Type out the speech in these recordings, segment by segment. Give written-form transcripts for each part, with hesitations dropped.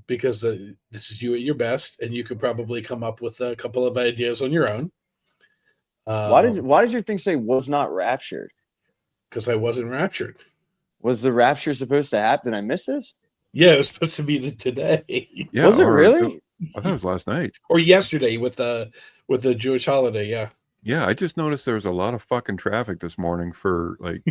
because this is you at your best, and you could probably come up with a couple of ideas on your own. Why does your thing say was not raptured? Because I wasn't raptured. Was the rapture supposed to happen? Did I miss this? Yeah, it was supposed to be today. Yeah, Was it really? I thought it was last night. Or yesterday with the Jewish holiday. Yeah. Yeah, I just noticed there was a lot of fucking traffic this morning for like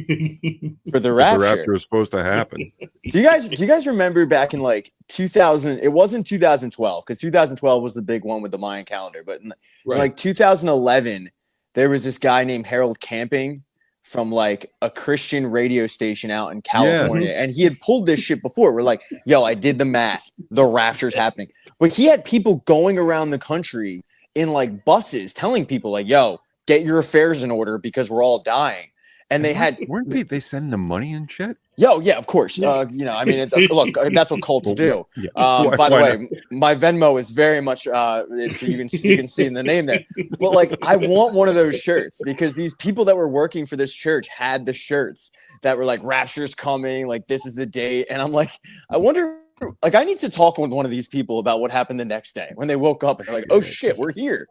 For the if rapture. the rapture was supposed to happen. Do you guys remember back in like 2000? It wasn't 2012 because 2012 was the big one with the Mayan calendar, but in like 2011, there was this guy named Harold Camping from like a Christian radio station out in California, and he had pulled this shit before. We're like, yo, I did the math. The rapture's happening. But he had people going around the country in like buses telling people like, yo, get your affairs in order because we're all dying. And they weren't they sending them money and shit? Yo, yeah, of course. I mean, look, that's what cults do. Yeah. By the way, my Venmo is very much you can see in the name there. But like, I want one of those shirts because these people that were working for this church had the shirts that were like rapture's coming, like this is the date, and I'm like, I wonder. Like, I need to talk with one of these people about what happened the next day when they woke up and they're like, "Oh shit, we're here."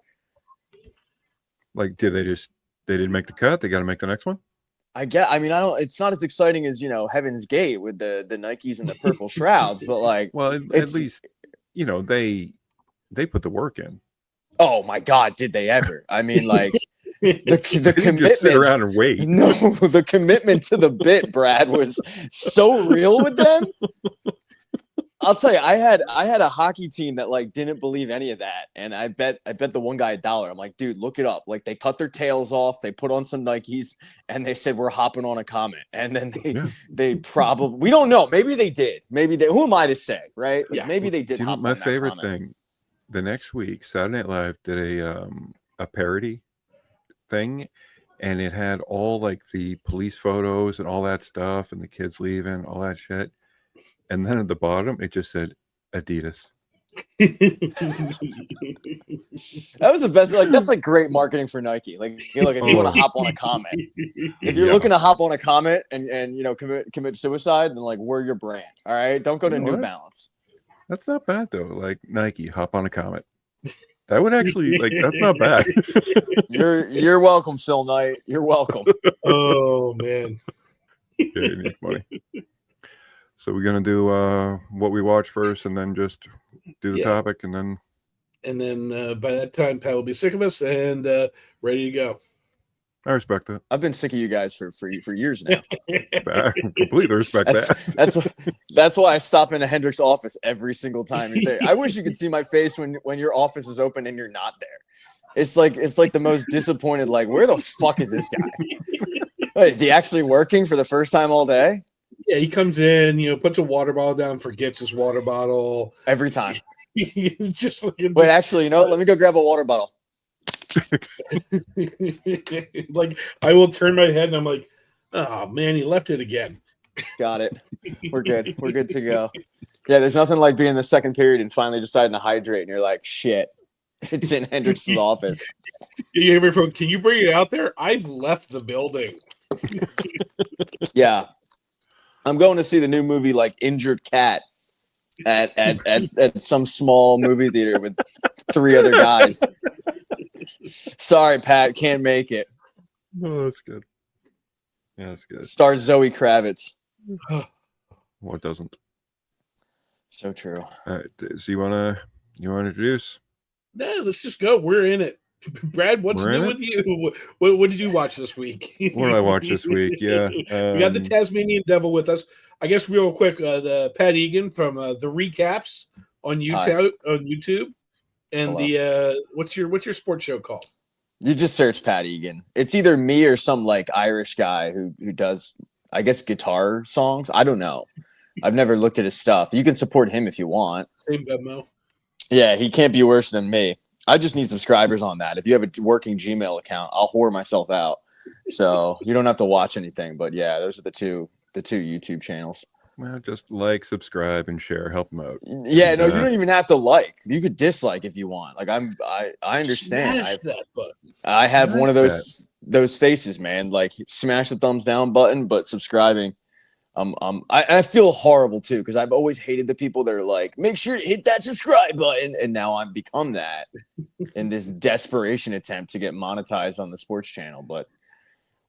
Like, they didn't make the cut? They got to make the next one. I mean, it's not as exciting as, Heaven's Gate with the Nikes and the purple shrouds, but like, well, at least, they put the work in. Oh my God, did they ever? I mean, like the commitment. Just sit around and wait. No, the commitment to the bit, Brad, was so real with them. I'll tell you, I had a hockey team that like didn't believe any of that, and I bet the one guy $1. I'm like, dude, look it up. Like, they cut their tails off, they put on some Nikes, and they said we're hopping on a comet. And then they probably, we don't know. Maybe they did. Maybe they. Who am I to say, right? Like, maybe they did. Hop My on that favorite comet. thing, the next week, Saturday Night Live did a parody thing, and it had all like the police photos and all that stuff, and the kids leaving, all that shit. And then at the bottom, it just said Adidas. That was the best. Like, that's like great marketing for Nike. Like, look, if you want to hop on a comet, if you're looking to hop on a comet and commit suicide, then like, we're your brand. All right, don't go to New Balance. That's not bad though. Like, Nike, hop on a comet. That would actually, like, that's not bad. You're welcome, Phil Knight. You're welcome. Oh man. Yeah, he needs money. So we're gonna do what we watch first, and then just do the topic, and then by that time, Pat will be sick of us and ready to go. I respect that. I've been sick of you guys for years now. I completely respect that. That's why I stop into Hendrick's office every single time he's there. I wish you could see my face when your office is open and you're not there. It's like the most disappointed. Like, where the fuck is this guy? Wait, is he actually working for the first time all day? Yeah, he comes in, puts a water bottle down, forgets his water bottle every time. Just looking. Wait, actually, let me go grab a water bottle. Like, I will turn my head and I'm like, oh man, he left it again. Got it. We're good. We're good to go. Yeah, there's nothing like being in the second period and finally deciding to hydrate, and you're like, shit, it's in Hendrick's office. Can you bring it out there? I've left the building. Yeah. I'm going to see the new movie, like Injured Cat, at some small movie theater with 3 other guys. Sorry, Pat, can't make it. No, that's good. Yeah, that's good. Stars Zoe Kravitz. What doesn't? So true. All right, so you wanna introduce? Yeah, let's just go. We're in it. Brad, what's new with you? What did you watch this week? What did I watch this week? Yeah. We got the Tasmanian Devil with us. I guess real quick, the Pat Egan from the recaps on YouTube. And hello. The what's your sports show called? You just search Pat Egan. It's either me or some like Irish guy who does, I guess, guitar songs. I don't know. I've never looked at his stuff. You can support him if you want. Same Venmo. Yeah, he can't be worse than me. I just need subscribers on that. If you have a working Gmail account, I'll whore myself out. So you don't have to watch anything. But yeah, those are the two YouTube channels. Well, just like, subscribe, and share. Help them out. Yeah, no, you don't even have to like. You could dislike if you want. Like, I understand. Smash that button. I have one of those faces, man. Like, smash the thumbs down button, but subscribing I feel horrible too because I've always hated the people that are like, make sure to hit that subscribe button, and now I've become that in this desperation attempt to get monetized on the sports channel. But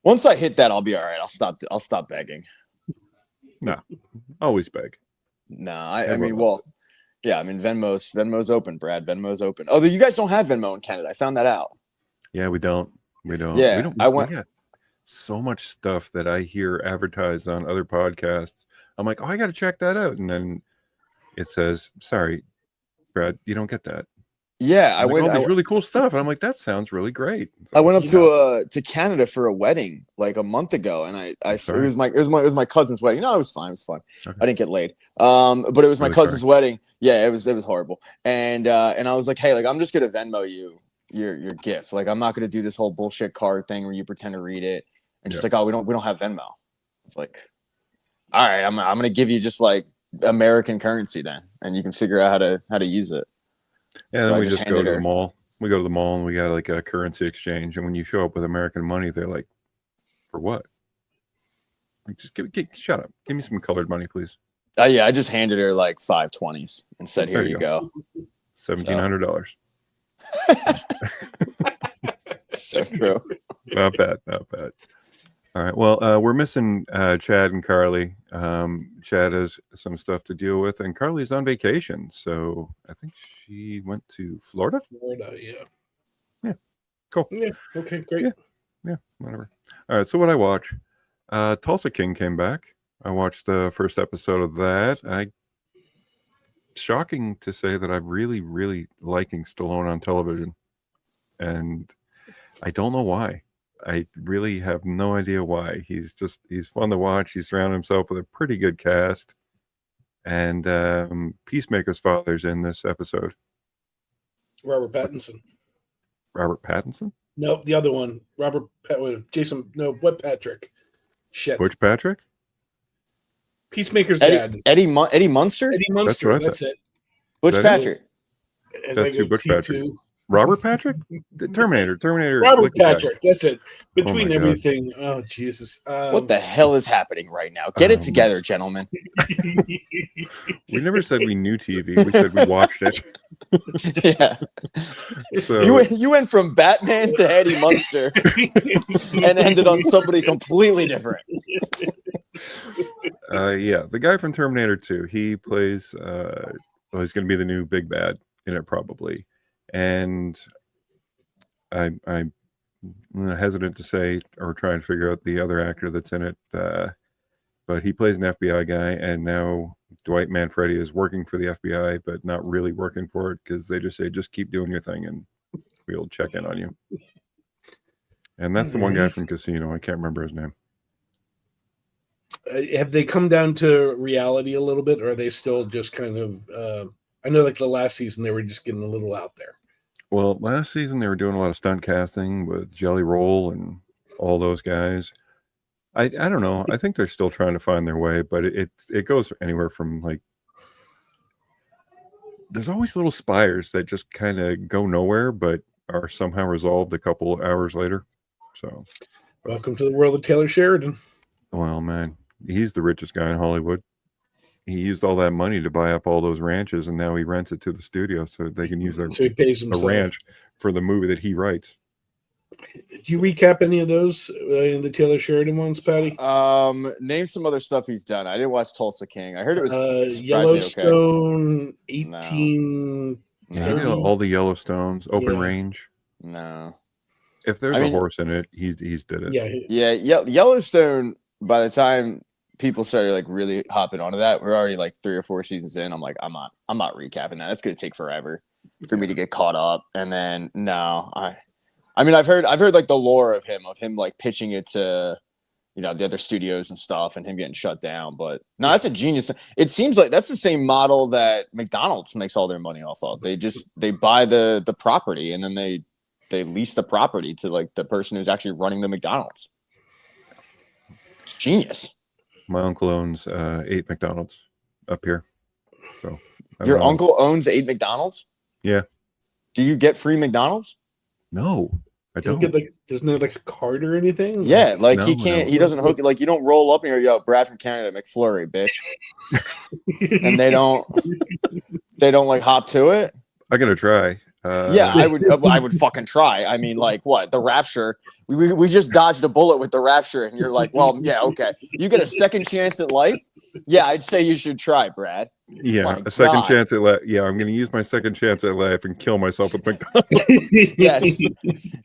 once I hit that, I'll be all right. I'll stop begging. No, always beg. No, I mean, well, yeah, I mean Venmo's open, Brad. Venmo's open. Although you guys don't have Venmo in Canada, I found that out. Yeah, we don't. Yeah, we got so much stuff that I hear advertised on other podcasts. I'm like, oh, I got to check that out, and then it says, sorry, Brad, you don't get that. Yeah, I went all these really cool stuff, and I'm like, that sounds really great. I went up to Canada for a wedding like a month ago, and it was my cousin's wedding. No, it was fine. It was fun. Okay. I didn't get laid. But it was my cousin's wedding. Yeah, it was horrible. And I was like, hey, like I'm just gonna Venmo you your gift. Like I'm not gonna do this whole bullshit card thing where you pretend to read it. And she's like, oh, we don't have Venmo. It's like, all right, I'm gonna give you just like American currency then, and you can figure out how to use it. Yeah, so then we just go to the mall. We go to the mall and we got like a currency exchange. And when you show up with American money, they're like, for what? Like, just shut up. Give me some colored money, please. Yeah, I just handed her like 520s and said, here you go. $1,700. So true. Not bad. All right. Well, we're missing Chad and Carly. Chad has some stuff to deal with, and Carly's on vacation. So I think she went to Florida. Yeah. Cool. Yeah. Okay. Great. Yeah. Whatever. All right. So what I watch? Tulsa King came back. I watched the first episode of that. Shocking to say that I'm really, really liking Stallone on television, and I don't know why. I really have no idea why. He's fun to watch. He's surrounded himself with a pretty good cast. And Peacemaker's father's in this episode. Robert Pattinson. Robert Pattinson? Nope, the other one. Patrick. Shit. Butch Patrick? Peacemaker's dad. Eddie Munster? Eddie Munster, that's it. Butch Patrick. That's who Butch Patrick. Robert Patrick? The Terminator. Robert Patrick. That's it. Between everything. God. Oh, Jesus. What the hell is happening right now? Get it together, gentlemen. We never said we knew TV. We said we watched it. Yeah. So, you went from Batman to Eddie Munster and ended on somebody completely different. Yeah. The guy from Terminator 2, he plays, he's going to be the new big bad in it probably. And I'm hesitant to say or try and figure out the other actor that's in it, but he plays an FBI guy, and now Dwight Manfredi is working for the FBI, but not really working for it because they just say, just keep doing your thing and we'll check in on you. And that's the one guy from Casino. I can't remember his name. Have they come down to reality a little bit, or are they still just kind of... I know like the last season they were just getting a little out there. Well, last season they were doing a lot of stunt casting with Jelly Roll and all those guys. I don't know. I think they're still trying to find their way, but it goes anywhere from like there's always little spires that just kind of go nowhere, but are somehow resolved a couple hours later. So, welcome to the world of Taylor Sheridan. Well, man, he's the richest guy in Hollywood. He used all that money to buy up all those ranches, and now he rents it to the studio so they can use so he pays himself. A ranch for the movie that he writes. Did you recap any of those in the Taylor Sheridan ones, Patty? Name some other stuff he's done. I didn't watch Tulsa King. I heard it was Yellowstone, okay. 18. Yeah, all the Yellowstones, Open Range. No. If there's a horse in it, he's did it. Yeah. Yellowstone. By the time people started like really hopping onto that, we're already like 3 or 4 seasons in. I'm like, I'm not recapping that. It's gonna take forever for me to get caught up. And then I mean, I've heard like the lore of him like pitching it to, the other studios and stuff, and him getting shut down. But no, that's a genius. It seems like that's the same model that McDonald's makes all their money off of. They buy the property and then they lease the property to like the person who's actually running the McDonald's. It's genius. My uncle owns 8 McDonald's up here. So your uncle owns 8 McDonald's? Yeah. Do you get free McDonald's? No. I don't don't. get like, there's no like a card or anything. Yeah, like No, he can't. no. He doesn't hook. Like you don't roll up and you're, yo, Brad from Canada, McFlurry, bitch, and they don't like hop to it. I gotta try. Yeah, I would fucking try. I mean, like what? The Rapture. We just dodged a bullet with the Rapture, and you're like, well, yeah, okay. You get a second chance at life. Yeah, I'd say you should try, Brad. Yeah, My a second God. chance at life. Yeah, I'm gonna use my second chance at life and kill myself with McDonald's. Yes.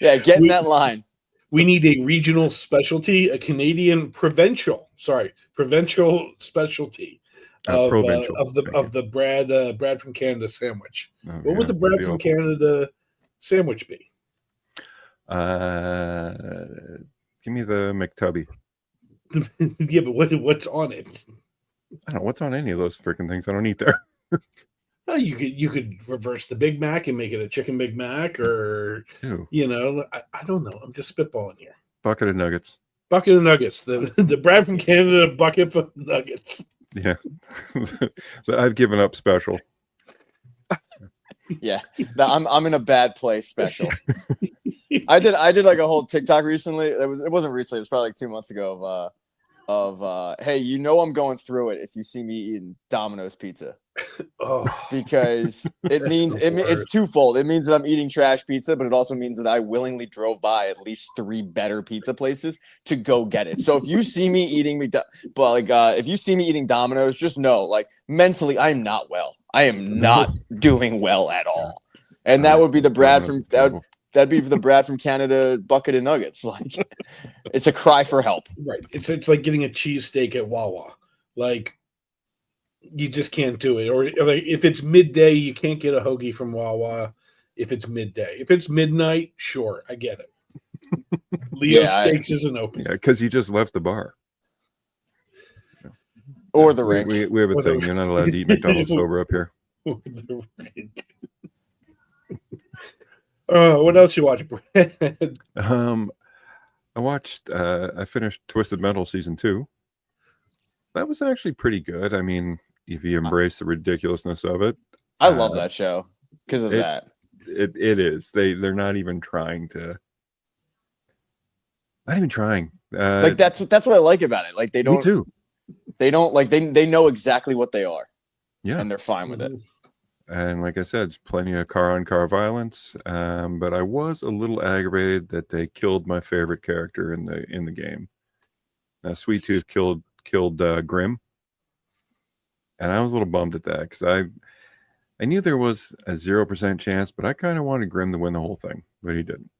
Yeah, get in that line. We need a regional specialty, a Canadian provincial specialty of Provincial. the Brad from Canada sandwich. Oh, What would the Brad from Canada sandwich be? Give me the McTubby. Yeah, but what's on it? I don't know what's on any of those freaking things. I don't eat there. Oh, you could reverse the Big Mac and make it a chicken Big Mac, or Ew. I don't know. I'm just spitballing here. Bucket of nuggets. Bucket of nuggets. The Brad from Canada bucket of nuggets. Yeah, I've given up special. Yeah, I'm in a bad place. Special. I did like a whole TikTok recently. It wasn't recently. It was probably like 2 months ago. Hey, I'm going through it if you see me eating Domino's pizza. Oh, because it means it's twofold. It means that I'm eating trash pizza, but it also means that I willingly drove by at least 3 better pizza places to go get it. So if you see me eating if you see me eating Domino's, just know, like, mentally, I'm not well. I am not doing well at all. And that would be the Brad from that'd be the Brad from Canada bucket of nuggets. Like, it's a cry for help. Right. It's like getting a cheesesteak at Wawa. Like, you just can't do it. Or like, if it's midday, you can't get a hoagie from Wawa. If it's midday, if it's midnight, sure, I get it. Leo Steaks isn't open. Yeah, because you just left the bar. Or the rink. We have a thing. You're not allowed to eat McDonald's sober up here. What else you watch, Brad? I finished Twisted Metal season 2. That was actually pretty good. I mean, if you embrace the ridiculously of it. I love that show because of that. It is. They're not even trying to. Not even trying. Like that's what I like about it. Like they don't. Me too. They don't like they know exactly what they are. Yeah. And they're fine with it. And like I said, plenty of car-on-car violence. But I was a little aggravated that they killed my favorite character in the game. Sweet Tooth killed Grim, and I was a little bummed at that because I knew there was a 0% chance, but I kind of wanted Grim to win the whole thing, but he didn't.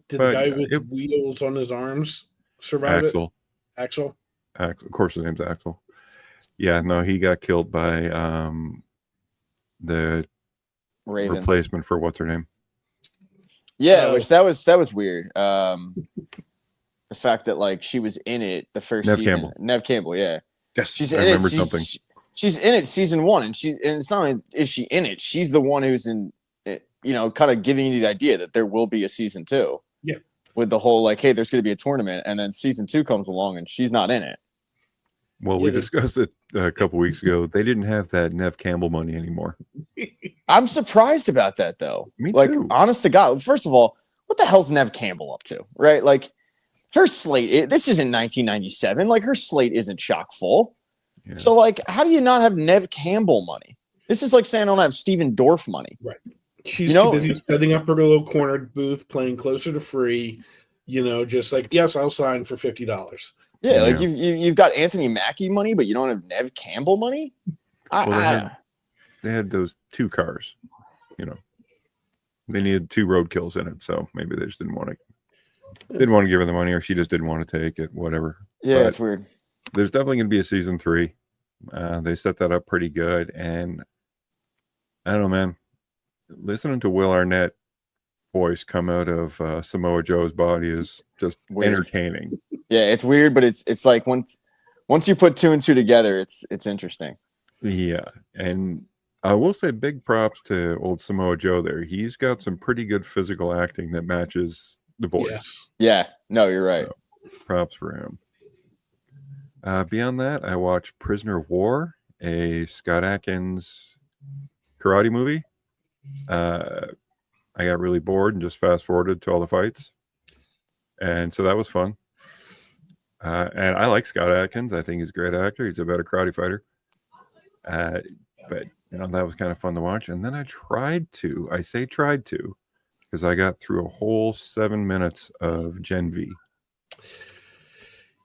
Did the guy with wheels on his arms survive it? Axel? Of course, his name's Axel. Yeah, no, he got killed by the Raven. Replacement for what's her name. Yeah, which that was weird. The fact that, like, she was in it the first season. Nev Campbell, yeah. Yes, she's I remember something. She's in it season 1, and it's not only is she in it, she's the one who's in it, kind of giving you the idea that there will be a season 2. Yeah. With the whole, like, hey, there's going to be a tournament, and then season 2 comes along, and she's not in it. Well, we discussed it a couple weeks ago. They didn't have that Nev Campbell money anymore. I'm surprised about that, though. Me like, too. Honest to God, first of all, what the hell's Nev Campbell up to, right? Like, her slate, this isn't 1997. Like, her slate isn't chock full. Yeah. So, like, how do you not have Nev Campbell money? This is like saying I don't have Steven Dorff money. Right. She's too busy setting up her little cornered booth, playing closer to free, just like, yes, I'll sign for $50. Yeah, like you've got Anthony Mackie money, but you don't have Nev Campbell money? They had those 2 cars, They needed 2 roadkills in it, so maybe they just didn't want to give her the money, or she just didn't want to take it, whatever. Yeah, it's weird. There's definitely going to be a season 3. They set that up pretty good, and I don't know, man. Listening to Will Arnett voice come out of Samoa Joe's body is just weird. Entertaining. Yeah, it's weird, but it's like once you put 2 and 2 together, it's interesting. Yeah, and I will say big props to old Samoa Joe there. He's got some pretty good physical acting that matches the voice. Yeah, no, you're right. So, props for him. Beyond that, I watched Prisoner of War, a Scott Adkins karate movie. I got really bored and just fast forwarded to all the fights, and so that was fun. And I like Scott Adkins. I think he's a great actor. He's a better karate fighter. But that was kind of fun to watch. And then I say tried to, because I got through a whole 7 minutes of Gen V.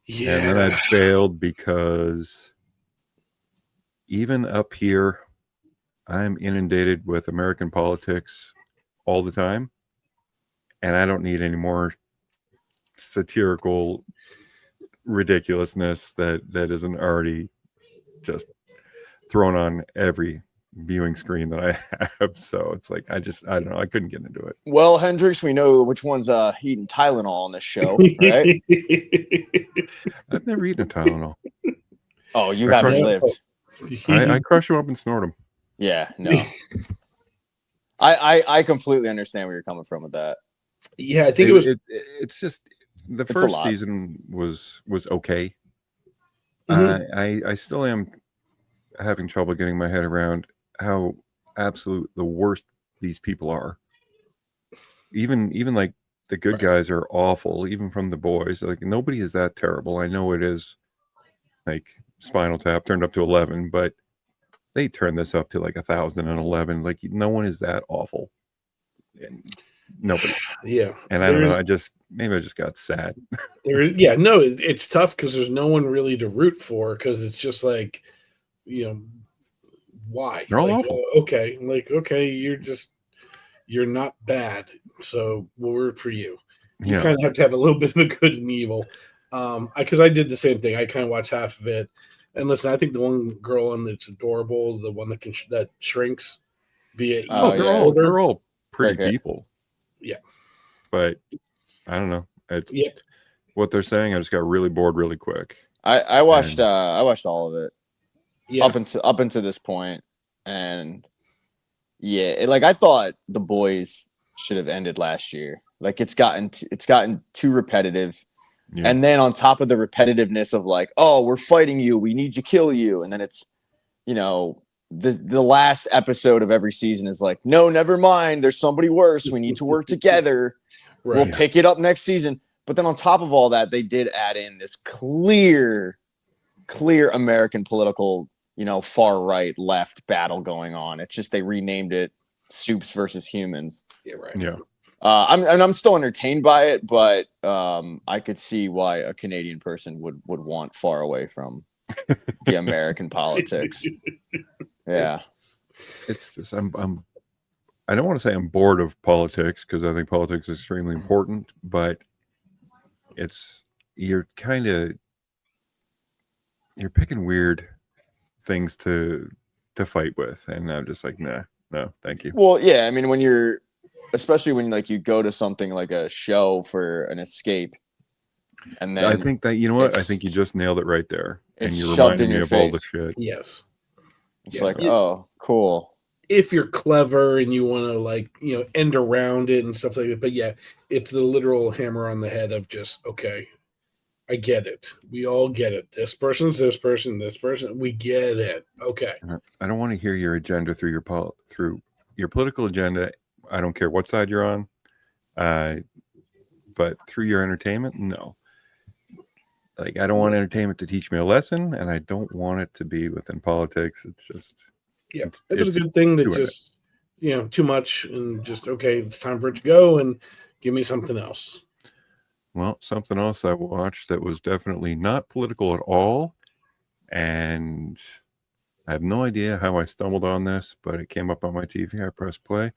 Yeah. And then I failed because even up here, I'm inundated with American politics all the time. And I don't need any more satirical ridiculousness that isn't already just thrown on every viewing screen that I have. So it's like I don't know. I couldn't get into it. Well, Hendrix, we know which one's eating Tylenol on this show, right? I've never eaten a Tylenol. Oh, you haven't lived. I crush them up and snort them. Yeah, no. I completely understand where you're coming from with that. Yeah, I think it's just the first season was okay. I still am having trouble getting my head around how absolute the worst these people are. Even like the good guys are awful, even from the boys. Like nobody is that terrible. I know it is like Spinal Tap turned up to 11, but they turned this up to like 1,011. Like no one is that awful. And nobody. Yeah. And I don't know. Maybe I just got sad. It's tough because there's no one really to root for, because it's just like, why? They're all like, awful. Okay, you're not bad, so we'll root for you. You kind of have to have a little bit of a good and evil. Because I did the same thing. I kind of watched half of it, and listen, I think the one girl in it's adorable, the one that shrinks via. They're all pretty people. Yeah, but I don't know. What they're saying, I just got really bored really quick. I watched all of it. Yeah. Up until this point, and I thought The Boys should have ended last year. Like it's gotten too repetitive, and then on top of the repetitiveness of like, oh, we're fighting you, we need to kill you, and then it's the last episode of every season is like, no, never mind, there's somebody worse, we need to work together. Right. We'll pick it up next season. But then on top of all that, they did add in this clear American political, far right left battle going on. It's just they renamed it Soups versus Humans. Yeah, right. Yeah. I'm still entertained by it, but I could see why a Canadian person would want far away from the American politics. Yeah. It's just I don't want to say I'm bored of politics, because I think politics is extremely important, but you're picking weird things to fight with, and I'm just like, no, thank you. Well, yeah, I mean, especially when like you go to something like a show for an escape, and then I think that I think you just nailed it right there, and you shoved reminded in me your of face. all the shit. Yes, it's like, oh, cool. If you're clever and you want to end around it and stuff like that, but yeah, it's the literal hammer on the head of just, okay, I get it. We all get it. This person's this person, we get it. Okay. I don't want to hear your agenda through your political agenda. I don't care what side you're on, but through your entertainment, no. Like, I don't want entertainment to teach me a lesson, and I don't want it to be within politics. It's just it was a good thing that just too much, and just, okay, it's time for it to go, and give me something else. Well, something else I watched that was definitely not political at all, and I have no idea how I stumbled on this, but it came up on my TV. I pressed play,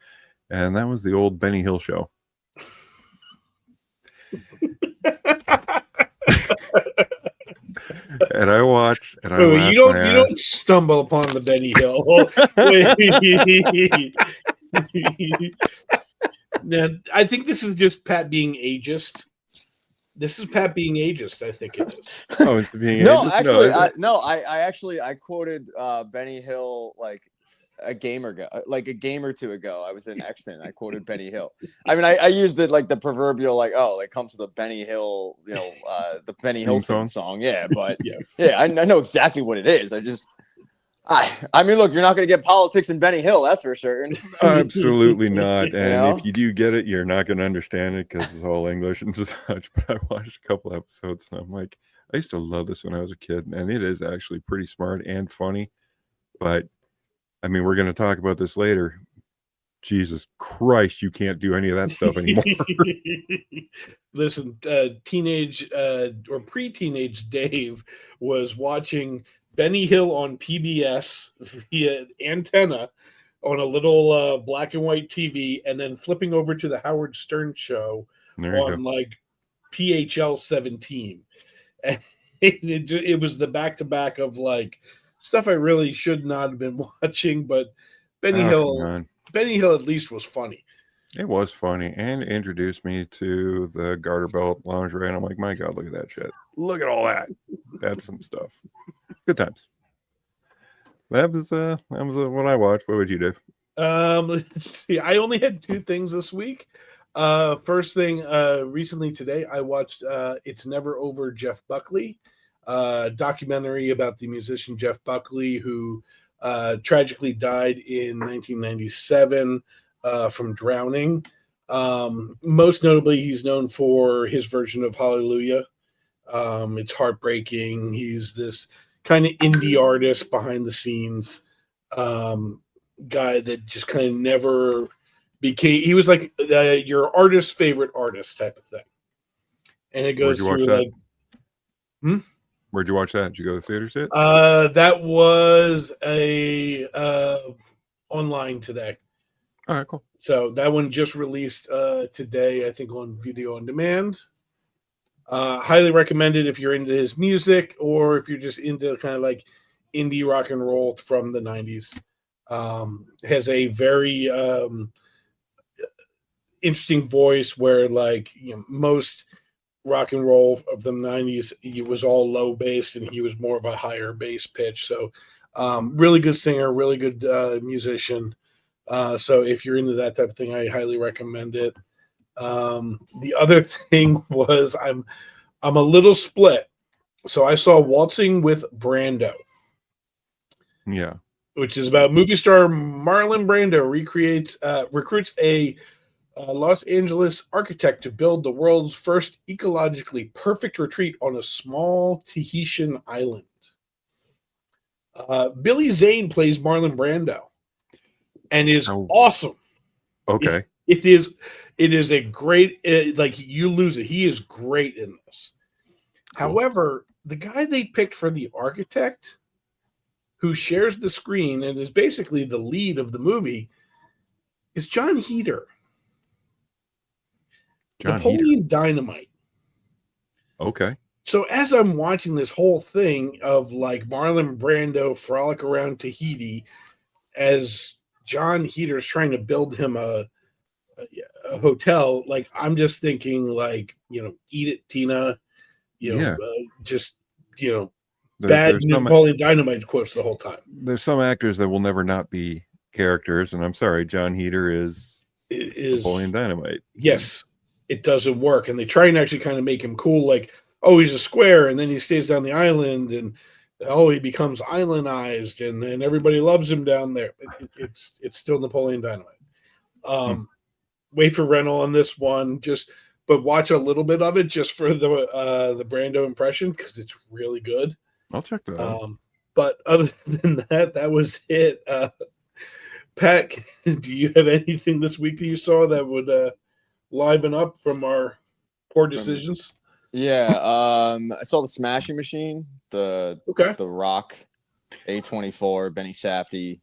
and that was the old Benny Hill show. And I watched, and I you don't stumble upon the Benny Hill. Now, I think this is just Pat being ageist. This is Pat being ageist. I think it is. Oh, it's being no, ageist? Actually, I quoted Benny Hill like a game or two ago. I was in Exton. I quoted Benny Hill. I mean, I used it like the proverbial, like, oh, it comes to the Benny Hill, the Benny Hill song. Yeah, but yeah, I know exactly what it is. I mean, look, you're not going to get politics in Benny Hill, that's for certain. Absolutely not. And know? if you do get it, you're not going to understand it because it's all English and such. But I watched a couple episodes and I'm like, I used to love this when I was a kid, and it is actually pretty smart and funny. But I mean, we're going to talk about this later. Jesus Christ, you can't do any of that stuff anymore. Listen, teenage or pre-teenage Dave was watching Benny Hill on PBS via antenna on a little black and white TV, and then flipping over to the Howard Stern show on like PHL 17. And it was the back-to-back of like stuff I really should not have been watching, but Benny Hill at least was funny. It was funny and introduced me to the garter belt lingerie. And I'm like, my God, look at that shit. Look at all that. That's some stuff. Good times. That was what I watched. What would you do? Let's see. I only had 2 things this week. First thing, recently today, I watched It's Never Over, Jeff Buckley, documentary about the musician Jeff Buckley, who tragically died in 1997 from drowning. Most notably, he's known for his version of Hallelujah. It's heartbreaking. He's this kind of indie artist behind the scenes, guy that just kind of never became. He was like your artist's favorite artist type of thing, and it goes through like. Where'd you watch that? Did you go to the theaters yet? That was a online today. All right, cool. So that one just released today, I think, on video on demand. Highly recommended if you're into his music or if you're just into kind of like indie rock and roll from the 90s. Has a very interesting voice where, like, you know, most rock and roll of the 90s, it was all low bass and he was more of a higher bass pitch. So really good singer, really good musician. So if you're into that type of thing, I highly recommend it. The other thing was I'm a little split. So I saw Waltzing with Brando. Yeah. Which is about movie star Marlon Brando recruits a Los Angeles architect to build the world's first ecologically perfect retreat on a small Tahitian island. Billy Zane plays Marlon Brando and is awesome. Okay. It is a great, like, you lose it. He is great in this. Cool. However, the guy they picked for the architect, who shares the screen and is basically the lead of the movie, is John Heder. Napoleon Dynamite. Okay. So as I'm watching this whole thing of like Marlon Brando frolic around Tahiti as John Eder's trying to build him a hotel, like, I'm just thinking, like, you know, eat it, Tina, you know, just, you know, bad Napoleon Dynamite quotes the whole time. There's some actors that will never not be characters, and I'm sorry, John Heder is Napoleon Dynamite. Yes, it doesn't work, and they try and actually kind of make him cool, like, oh, he's a square, and then he stays down the island, and oh, he becomes islandized, and then everybody loves him down there. It's still Napoleon Dynamite. Wait for rental on this one, but watch a little bit of it just for the Brando impression, because it's really good. I'll check that out. But other than that, that was it. Pat, do you have anything this week that you saw that would liven up from our poor decisions? Yeah, I saw the Smashing Machine, the Rock, A24, Benny Safdie,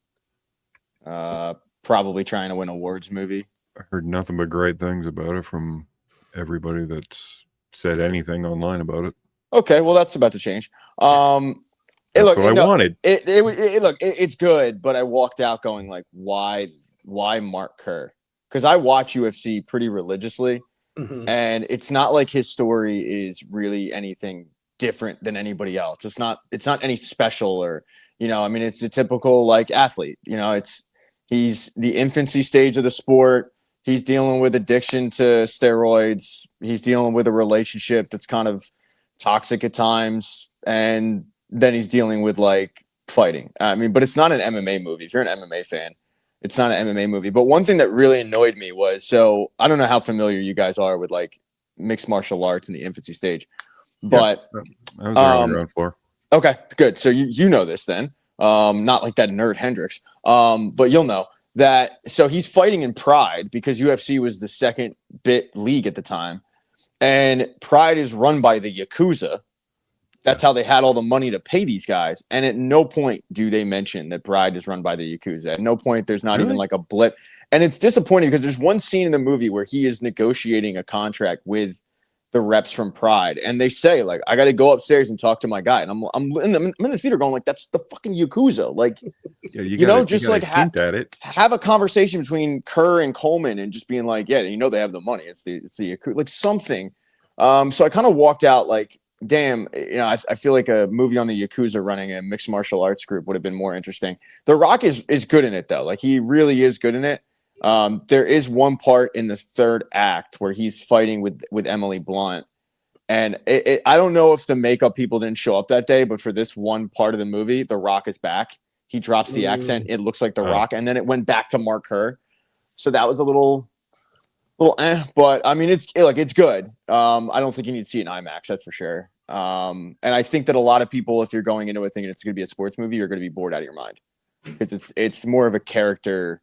probably trying to win awards movie. I heard nothing but great things about it from everybody that's said anything online about it. Okay, well, that's about to change. That's what I wanted. It's good, but I walked out going like, why Mark Kerr? Because I watch UFC pretty religiously, and it's not like his story is really anything different than anybody else. It's not any special, or, you know, I mean, it's a typical like athlete. You know, he's the infancy stage of the sport. He's dealing with addiction to steroids. He's dealing with a relationship that's kind of toxic at times, and then he's dealing with like fighting. I mean, but it's not an MMA movie. If you're an MMA fan, it's not an MMA movie. But one thing that really annoyed me was, so I don't know how familiar you guys are with like mixed martial arts in the infancy stage, but I was around the ground floor. Okay, good. So you know this then. Not like that nerd Hendrix. But you'll know that. So he's fighting in Pride because UFC was the second bit league at the time, and Pride is run by the Yakuza. That's how they had all the money to pay these guys. And at no point do they mention that Pride is run by the Yakuza. At no point there's not even like a blip. And it's disappointing because there's one scene in the movie where he is negotiating a contract with the reps from Pride, and they say like, I got to go upstairs and talk to my guy, and I'm in the theater going like, that's the fucking Yakuza, like, just like have a conversation between Kerr and Coleman and just being like, yeah, they have the money, it's the Yakuza, like something. So I kind of walked out like, damn, I feel like a movie on the Yakuza running a mixed martial arts group would have been more interesting. The Rock is good in it though, like he really is good in it. There is one part in the third act where he's fighting with Emily Blunt, and I don't know if the makeup people didn't show up that day, but for this one part of the movie, The Rock is back. He drops the accent. It looks like The Rock, and then it went back to Mark Kerr. So that was a little but I mean, it's good. I don't think you need to see it in IMAX, that's for sure. And I think that a lot of people, if you're going into it thinking it's going to be a sports movie, you're going to be bored out of your mind because it's more of a character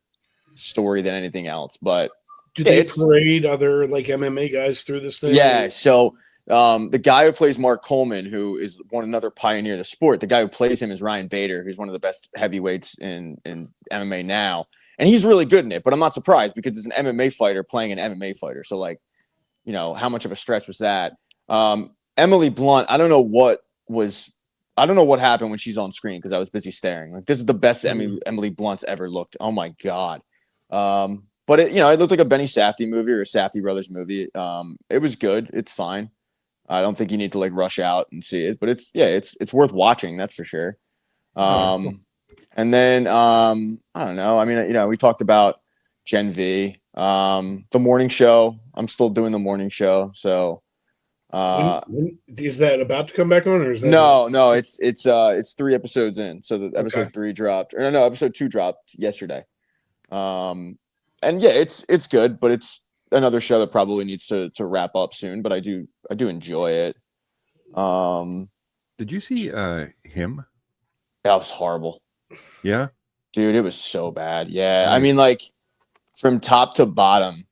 story than anything else. But do they parade other like MMA guys through this thing? Yeah. So the guy who plays Mark Coleman, who is another pioneer of the sport, the guy who plays him is Ryan Bader, who's one of the best heavyweights in MMA now. And he's really good in it, but I'm not surprised because it's an MMA fighter playing an MMA fighter. So like, how much of a stretch was that? Emily Blunt, I don't know what happened when she's on screen because I was busy staring. Like, this is the best Emily Blunt's ever looked. Oh my God. But it looked like a Benny Safdie movie or a Safdie Brothers movie. It was good. It's fine. I don't think you need to like rush out and see it, but it's worth watching. That's for sure. And then I don't know. I mean, we talked about Gen V, the morning show. I'm still doing the morning show. So when is that about to come back on, or is that no? It's 3 episodes in. So the episode 3 dropped, or no, episode 2 dropped yesterday. And yeah, it's good, but it's another show that probably needs to wrap up soon. But I do enjoy it. Did you see him? That was horrible. Yeah, dude, it was so bad. Yeah, I mean, like from top to bottom,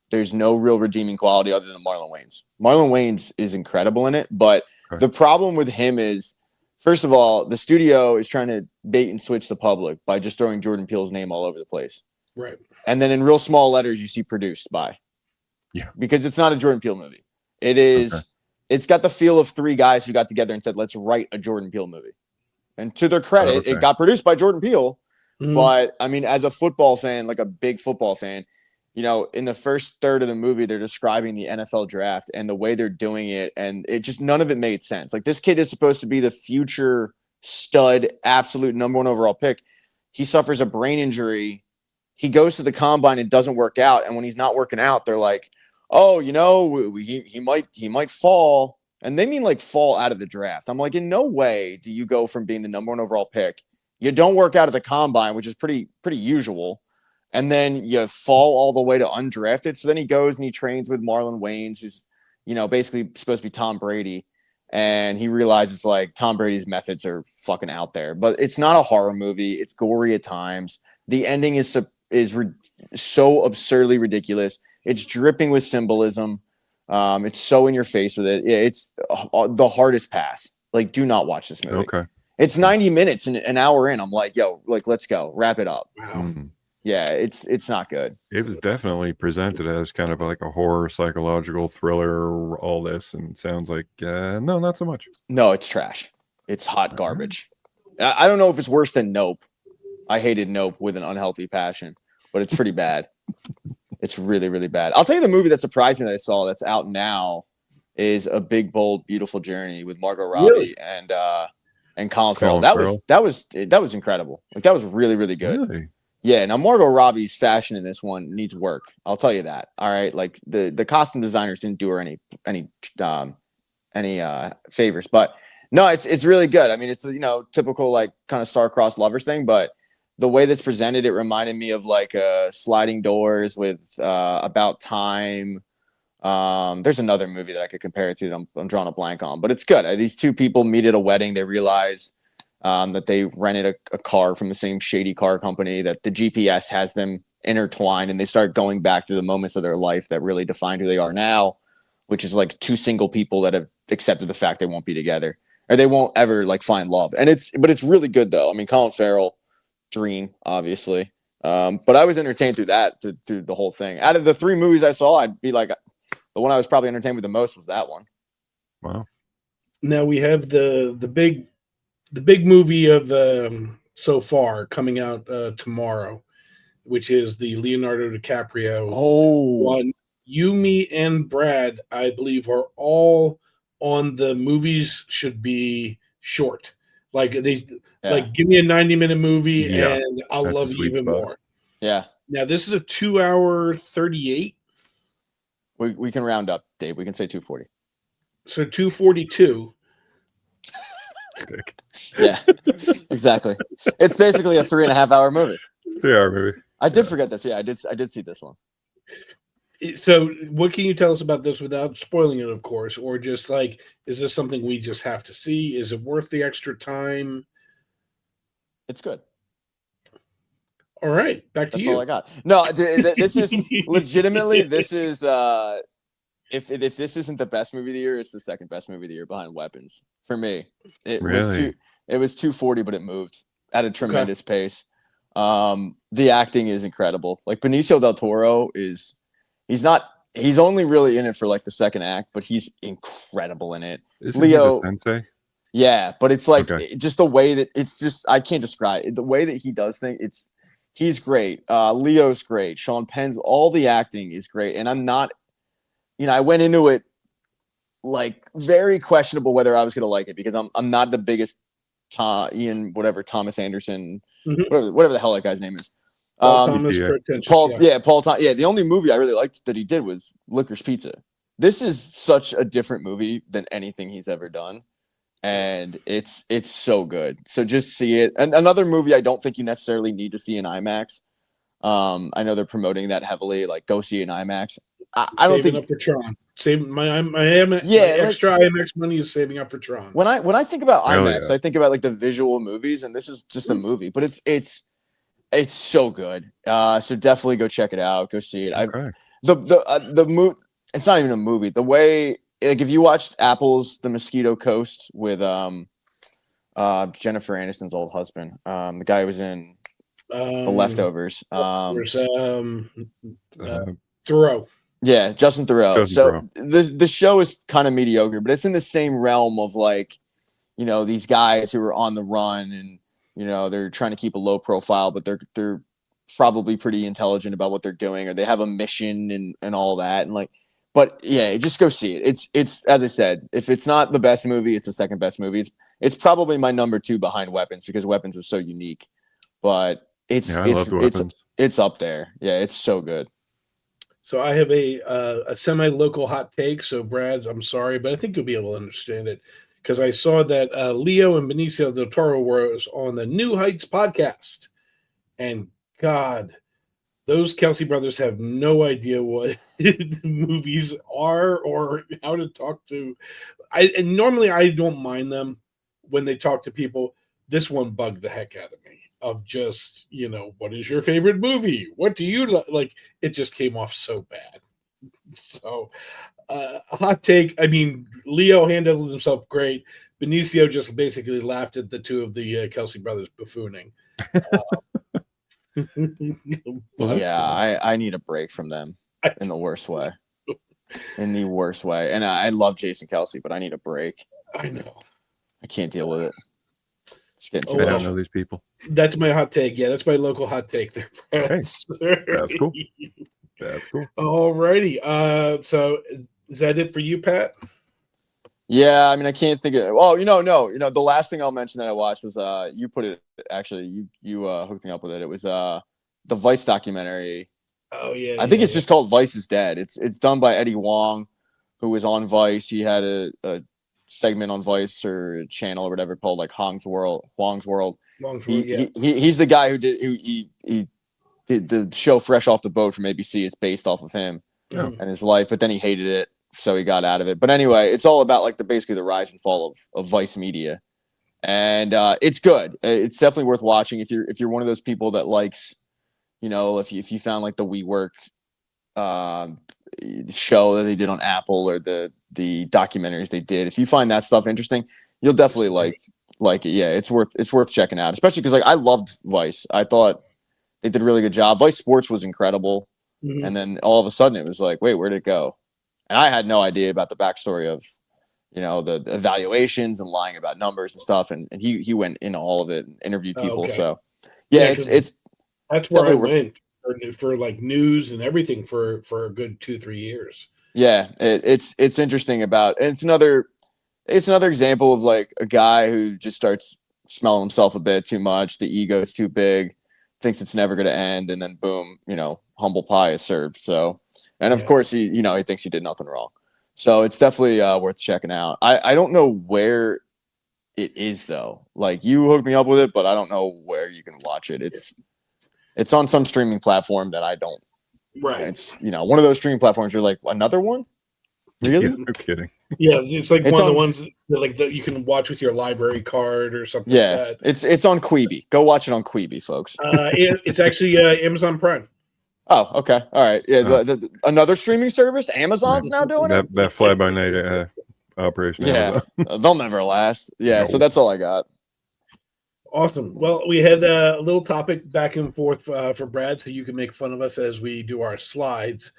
there's no real redeeming quality other than Marlon Wayans. Marlon Wayans is incredible in it, but the problem with him is, first of all, the studio is trying to bait and switch the public by just throwing Jordan Peele's name all over the place. Right. And then in real small letters, you see produced by. Yeah. Because it's not a Jordan Peele movie. It is. Okay. It's got the feel of 3 guys who got together and said, let's write a Jordan Peele movie. And to their credit, it got produced by Jordan Peele. Mm-hmm. But I mean, as a football fan, like a big football fan, in the first third of the movie, they're describing the NFL draft and the way they're doing it. And it just, none of it made sense. Like, this kid is supposed to be the future stud, absolute number 1 overall pick. He suffers a brain injury. He goes to the combine and doesn't work out. And when he's not working out, they're like, oh, he might fall. And they mean like fall out of the draft. I'm like, in no way do you go from being the number 1 overall pick. You don't work out at the combine, which is pretty usual. And then you fall all the way to undrafted. So then he goes and he trains with Marlon Wayans, who's, basically supposed to be Tom Brady. And he realizes like Tom Brady's methods are fucking out there. But it's not a horror movie. It's gory at times. The ending is so absurdly ridiculous. It's dripping with symbolism. It's so in your face with it. It's the hardest pass. Like, do not watch this movie. Okay. It's 90 minutes and an hour in. I'm like, yo, like, let's go. Wrap it up. Wow. Mm-hmm. Yeah, it's not good. It was definitely presented as kind of like a horror, psychological thriller, all this, and sounds like, no, not so much. No, it's trash. It's hot garbage. I don't know if it's worse than Nope. I hated Nope with an unhealthy passion, but it's pretty bad. It's really, really bad. I'll tell you the movie that surprised me that I saw that's out now is A Big, Bold, Beautiful Journey with Margot Robbie and Colin Farrell. That was incredible. Like, that was really, really good. Really? Yeah, now Margot Robbie's fashion in this one needs work. I'll tell you that. All right, like the costume designers didn't do her any favors, but No, it's really good. I mean, it's typical like kind of star-crossed lovers thing, but the way that's presented, it reminded me of like Sliding Doors with About Time. There's another movie that I could compare it to that I'm drawing a blank on, but it's good. These two people meet at a wedding. They realize that they rented a car from the same shady car company, that the GPS has them intertwined, and they start going back to the moments of their life that really defined who they are now, which is like two single people that have accepted the fact they won't be together or they won't ever like find love. And it's really good though. I mean, Colin Farrell, dream, obviously. But I was entertained through through the whole thing. Out of the 3 movies I saw, I'd be like, the one I was probably entertained with the most was that one. Wow. Now we have the big movie of so far coming out tomorrow, which is the Leonardo DiCaprio one. You, me, and Brad, I believe, are all on the movies should be short. Like like give me a 90-minute movie and I'll love you even more. Yeah. Now this is a 2-hour 38. We can round up, Dave. We can say 240. So 242. Yeah, exactly. It's basically a 3.5 hour movie. 3-hour movie. I did forget this. Yeah, I did see this one. So what can you tell us about this without spoiling it, of course, or just like, is this something we just have to see? Is it worth the extra time? It's good. All right, back to you. That's all I got. No, this is legitimately, this is if this isn't the best movie of the year, it's the second best movie of the year behind Weapons for me. It was 240, but it moved at a tremendous pace. The acting is incredible. Like Benicio del Toro he's only really in it for like the second act, but he's incredible in it. Isn't Leo he the sensei? Yeah, but it's like just the way that it's just, I can't describe it. The way that he does things, he's great. Leo's great. Sean Penn's, all the acting is great. And I'm not, I went into it like very questionable whether I was going to like it because I'm not the biggest Thomas Anderson, whatever the hell that guy's name is. Paul Thomas. Paul Thomas. Yeah, the only movie I really liked that he did was Licorice Pizza. This is such a different movie than anything he's ever done. And it's so good. So just see it. And another movie I don't think you necessarily need to see in IMAX. I know they're promoting that heavily. Like, go see it in IMAX. I don't think up for Tron. Save my extra IMAX money is saving up for Tron. When I think about IMAX, I think about like the visual movies, and this is just a movie, but it's so good. So definitely go check it out. Go see it. Okay. The movie. It's not even a movie. The way, like, if you watched Apple's The Mosquito Coast with Jennifer Aniston's old husband, the guy who was in The Leftovers. Thoreau. Yeah, Justin Thoreau. The show is kind of mediocre, but it's in the same realm of like, these guys who are on the run and they're trying to keep a low profile, but they're probably pretty intelligent about what they're doing, or they have a mission and all that. And like, but yeah, just go see it. It's as I said, if it's not the best movie, it's the second best movie. It's probably my number 2 behind Weapons because Weapons was so unique. But it's up there. Yeah, it's so good. So I have a semi-local hot take. So Brad, I'm sorry, but I think you'll be able to understand it because I saw that Leo and Benicio del Toro were on the New Heights podcast, and God, those Kelsey brothers have no idea what the movies are or how to talk to. And normally I don't mind them when they talk to people. This one bugged the heck out of me. Of just, what is your favorite movie? What do you like? It just came off so bad. So, a hot take. I mean, Leo handled himself great. Benicio just basically laughed at the two of the Kelsey brothers buffooning. I need a break from them in the worst way. In the worst way. And I love Jason Kelsey, but I need a break. I know. I can't deal with it. I don't know these people. That's my hot take. Yeah, that's my local hot take there. Okay. That's cool. That's cool. All righty. So is that it for you, Pat? Yeah, I mean, I can't think of. Oh, no. The last thing I'll mention that I watched was you put it. Actually, you hooked me up with it. It was the Vice documentary. Oh yeah. I think it's just called Vice is Dead. It's done by Eddie Wong, who was on Vice. He had a segment on Vice or channel or whatever called like Huang's World. Yeah. He's the guy who he did the show Fresh Off the Boat from ABC. It's based off of him and his life, but then he hated it, so he got out of it. But anyway, it's all about like basically the rise and fall of Vice Media, and it's good. It's definitely worth watching if you're one of those people that likes, if you found like the WeWork show that they did on Apple or the documentaries they did. If you find that stuff interesting, you'll definitely like it. Yeah, it's worth checking out, especially because like I loved Vice. I thought they did a really good job. Vice Sports was incredible, and then all of a sudden it was like, wait, where'd it go? And I had no idea about the backstory of the evaluations and lying about numbers and stuff. And he went into all of it and interviewed people. Okay. So yeah, it's that's where I went for like news and everything for a good 2-3 years. Yeah, it's interesting it's another example of like a guy who just starts smelling himself a bit too much. The ego is too big, thinks it's never going to end, and then boom, humble pie is served. So, and of course he thinks he did nothing wrong. So it's definitely worth checking out. I don't know where it is though. Like you hooked me up with it, but I don't know where you can watch it. It's on some streaming platform that I don't. Right. It's one of those streaming platforms. You're like, another one? Really? Yeah, no kidding. Yeah, it's like one of the ones that you can watch with your library card or something like that. It's on Quibi. Go watch it on Quibi, folks. It's actually Amazon Prime. Oh, okay. All right. Yeah, another streaming service? Amazon's now doing it? That fly-by-night operation. Yeah, they'll never last. Yeah, so that's all I got. Awesome. Well, we had a little topic back and forth for Brad, so you can make fun of us as we do our slides.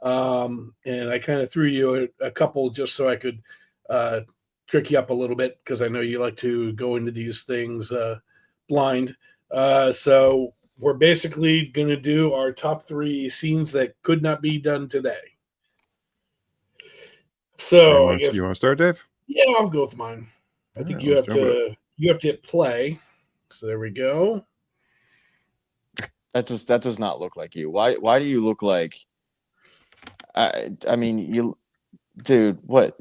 And I kind of threw you a couple just so I could trick you up a little bit because I know you like to go into these things blind. So we're basically going to do our top 3 scenes that could not be done today. So you want to start, Dave? Yeah, I'll go with mine. I think you have to hit play. So there we go. That does not look like you. Why do you look like? I mean, you, dude. What?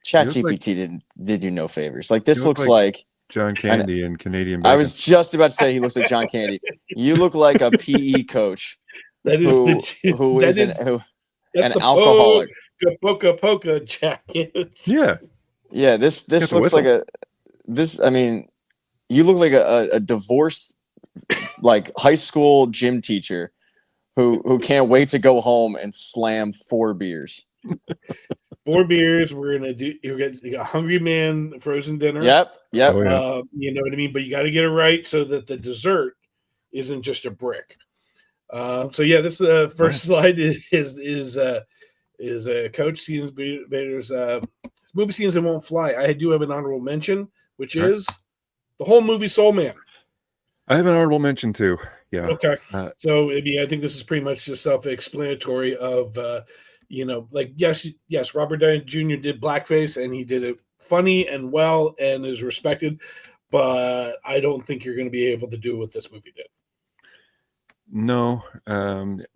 ChatGPT did you no favors. Like this looks like John Candy and Canadian Bacon. I was just about to say he looks like John Candy. You look like a PE coach that is an alcoholic. Poca jacket. Yeah. This looks like I mean, you look like a divorced like high school gym teacher who can't wait to go home and slam 4 beers. 4 beers. We're get a Hungry Man frozen dinner. Yep. Oh, yeah. You know what I mean? But you got to get it right so that the dessert isn't just a brick. So yeah, this first slide is Coach Scenes Invaders movie scenes that won't fly. I do have an honorable mention, which is the whole movie Soul Man. I have an honorable mention too. Yeah. Okay. So I think this is pretty much just self-explanatory of like yes, Robert Downey Jr. did blackface and he did it funny and well and is respected, but I don't think you're going to be able to do what this movie did. No,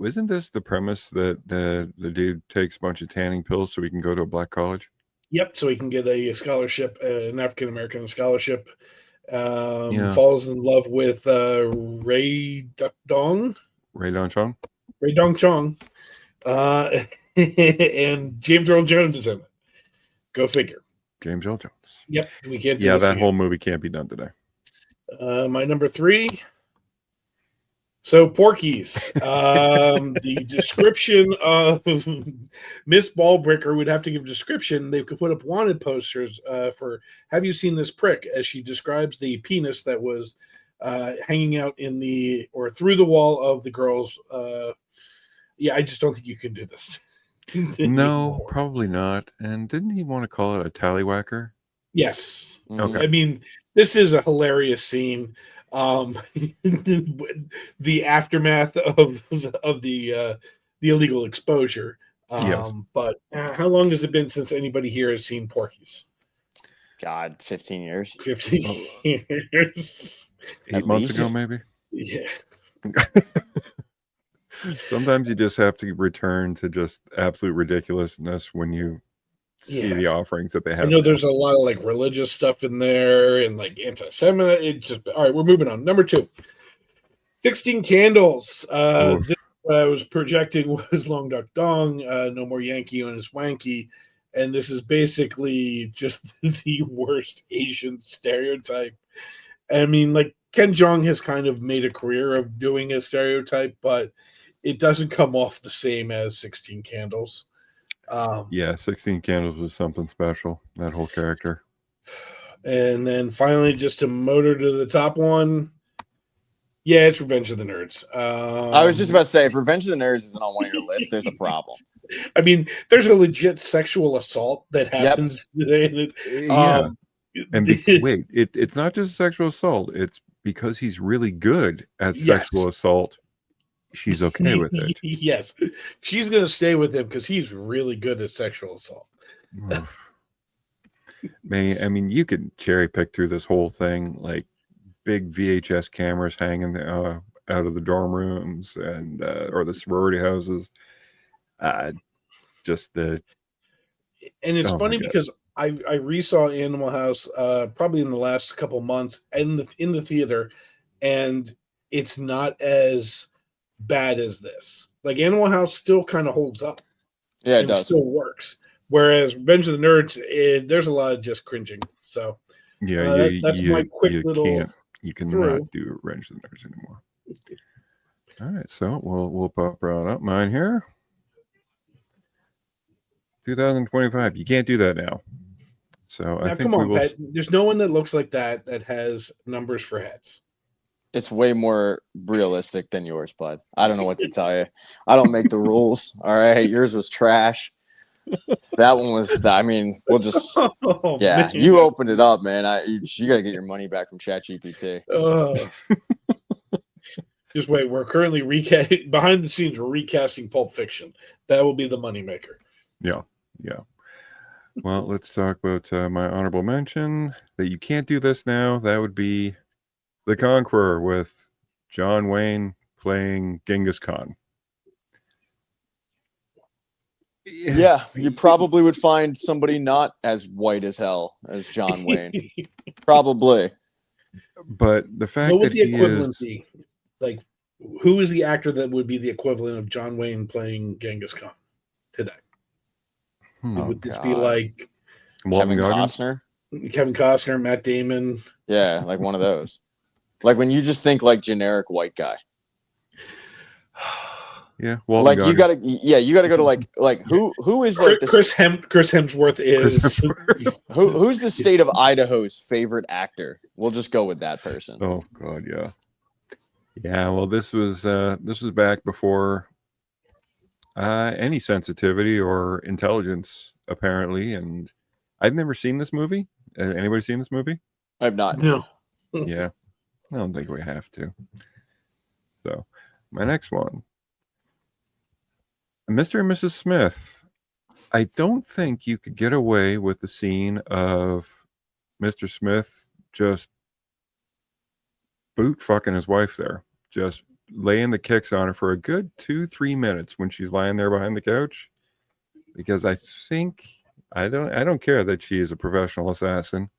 isn't this the premise that the dude takes a bunch of tanning pills so he can go to a black college? Yep, so he can get a scholarship, an African American scholarship. Falls in love with Ray Dong Chong, and James Earl Jones is in it. Go figure. James Earl Jones. Yep, we can't. Do that whole movie can't be done today. My number 3. So Porky's, the description of Miss Ballbricker would have to give a description. They could put up wanted posters for "Have you seen this prick?" as she describes the penis that was hanging out through the wall of the girls. I just don't think you can do this. No, probably not. And didn't he want to call it a tallywhacker? Yes. Okay. I mean, this is a hilarious scene. The aftermath of the illegal exposure. Yes. But how long has it been since anybody here has seen Porky's? God, 15 years. 15 years. 8 months ago, maybe. Yeah. Sometimes you just have to return to just absolute ridiculousness when you see the offerings that they have. I know there's a lot of like religious stuff in there and like anti-Semitic. It just all right. We're moving on. Number 2, 16 Candles. This I was projecting was Long Duck Dong. No More Yankee on his Wanky, and this is basically just the worst Asian stereotype. I mean, like Ken Jeong has kind of made a career of doing a stereotype, but it doesn't come off the same as 16 Candles. 16 Candles was something special, that whole character. And then finally, just to motor to the top one, it's Revenge of the Nerds. I was just about to say, if Revenge of the Nerds isn't on one of your lists, there's a problem. I mean, there's a legit sexual assault that happens. And wait, it's not just sexual assault. It's because he's really good at sexual assault. She's okay with it. Yes, she's going to stay with him because he's really good at sexual assault. Man, I mean, you could cherry pick through this whole thing, like big VHS cameras hanging out of the dorm rooms and or the sorority houses. And it's funny because I resaw Animal House probably in the last couple months in the theater, and it's not as bad as this. Like Animal House still kind of holds up. Yeah, it does. Still works. Whereas Revenge of the Nerds, there's a lot of just cringing. So that's my quick little. You cannot do Revenge of the Nerds anymore. All right, so we'll pop right up mine here. 2025. You can't do that now. So I think come on, Pat. There's no one that looks like that has numbers for heads. It's way more realistic than yours, bud. I don't know what to tell you. I don't make the rules. All right, yours was trash. That one was. I mean, we'll just. Man. You opened it up, man. You gotta get your money back from ChatGPT. Just wait. We're currently behind the scenes. We're recasting Pulp Fiction. That will be the moneymaker. Yeah. Well, let's talk about my honorable mention that you can't do this now. That would be The Conqueror with John Wayne playing Genghis Khan. Yeah, you probably would find somebody not as white as hell as John Wayne. Probably. But the fact that he is... be? Like, who is the actor that would be the equivalent of John Wayne playing Genghis Khan today? Would this be like Kevin Costner? Kevin Costner, Matt Damon? Yeah, like one of those. Like when you just think like generic white guy. Yeah, like you gotta go to like who is like Chris Hemsworth is who's the state of Idaho's favorite actor? We'll just go with that person. Oh God, yeah. Well, this was back before any sensitivity or intelligence, apparently, and I've never seen this movie. Anybody seen this movie? I've not. No. Yeah, I don't think we have to. So, my next one. Mr. and Mrs. Smith. I don't think you could get away with the scene of Mr. Smith just boot fucking his wife there, just laying the kicks on her for a good 2-3 minutes when she's lying there behind the couch, because I think I don't care that she is a professional assassin.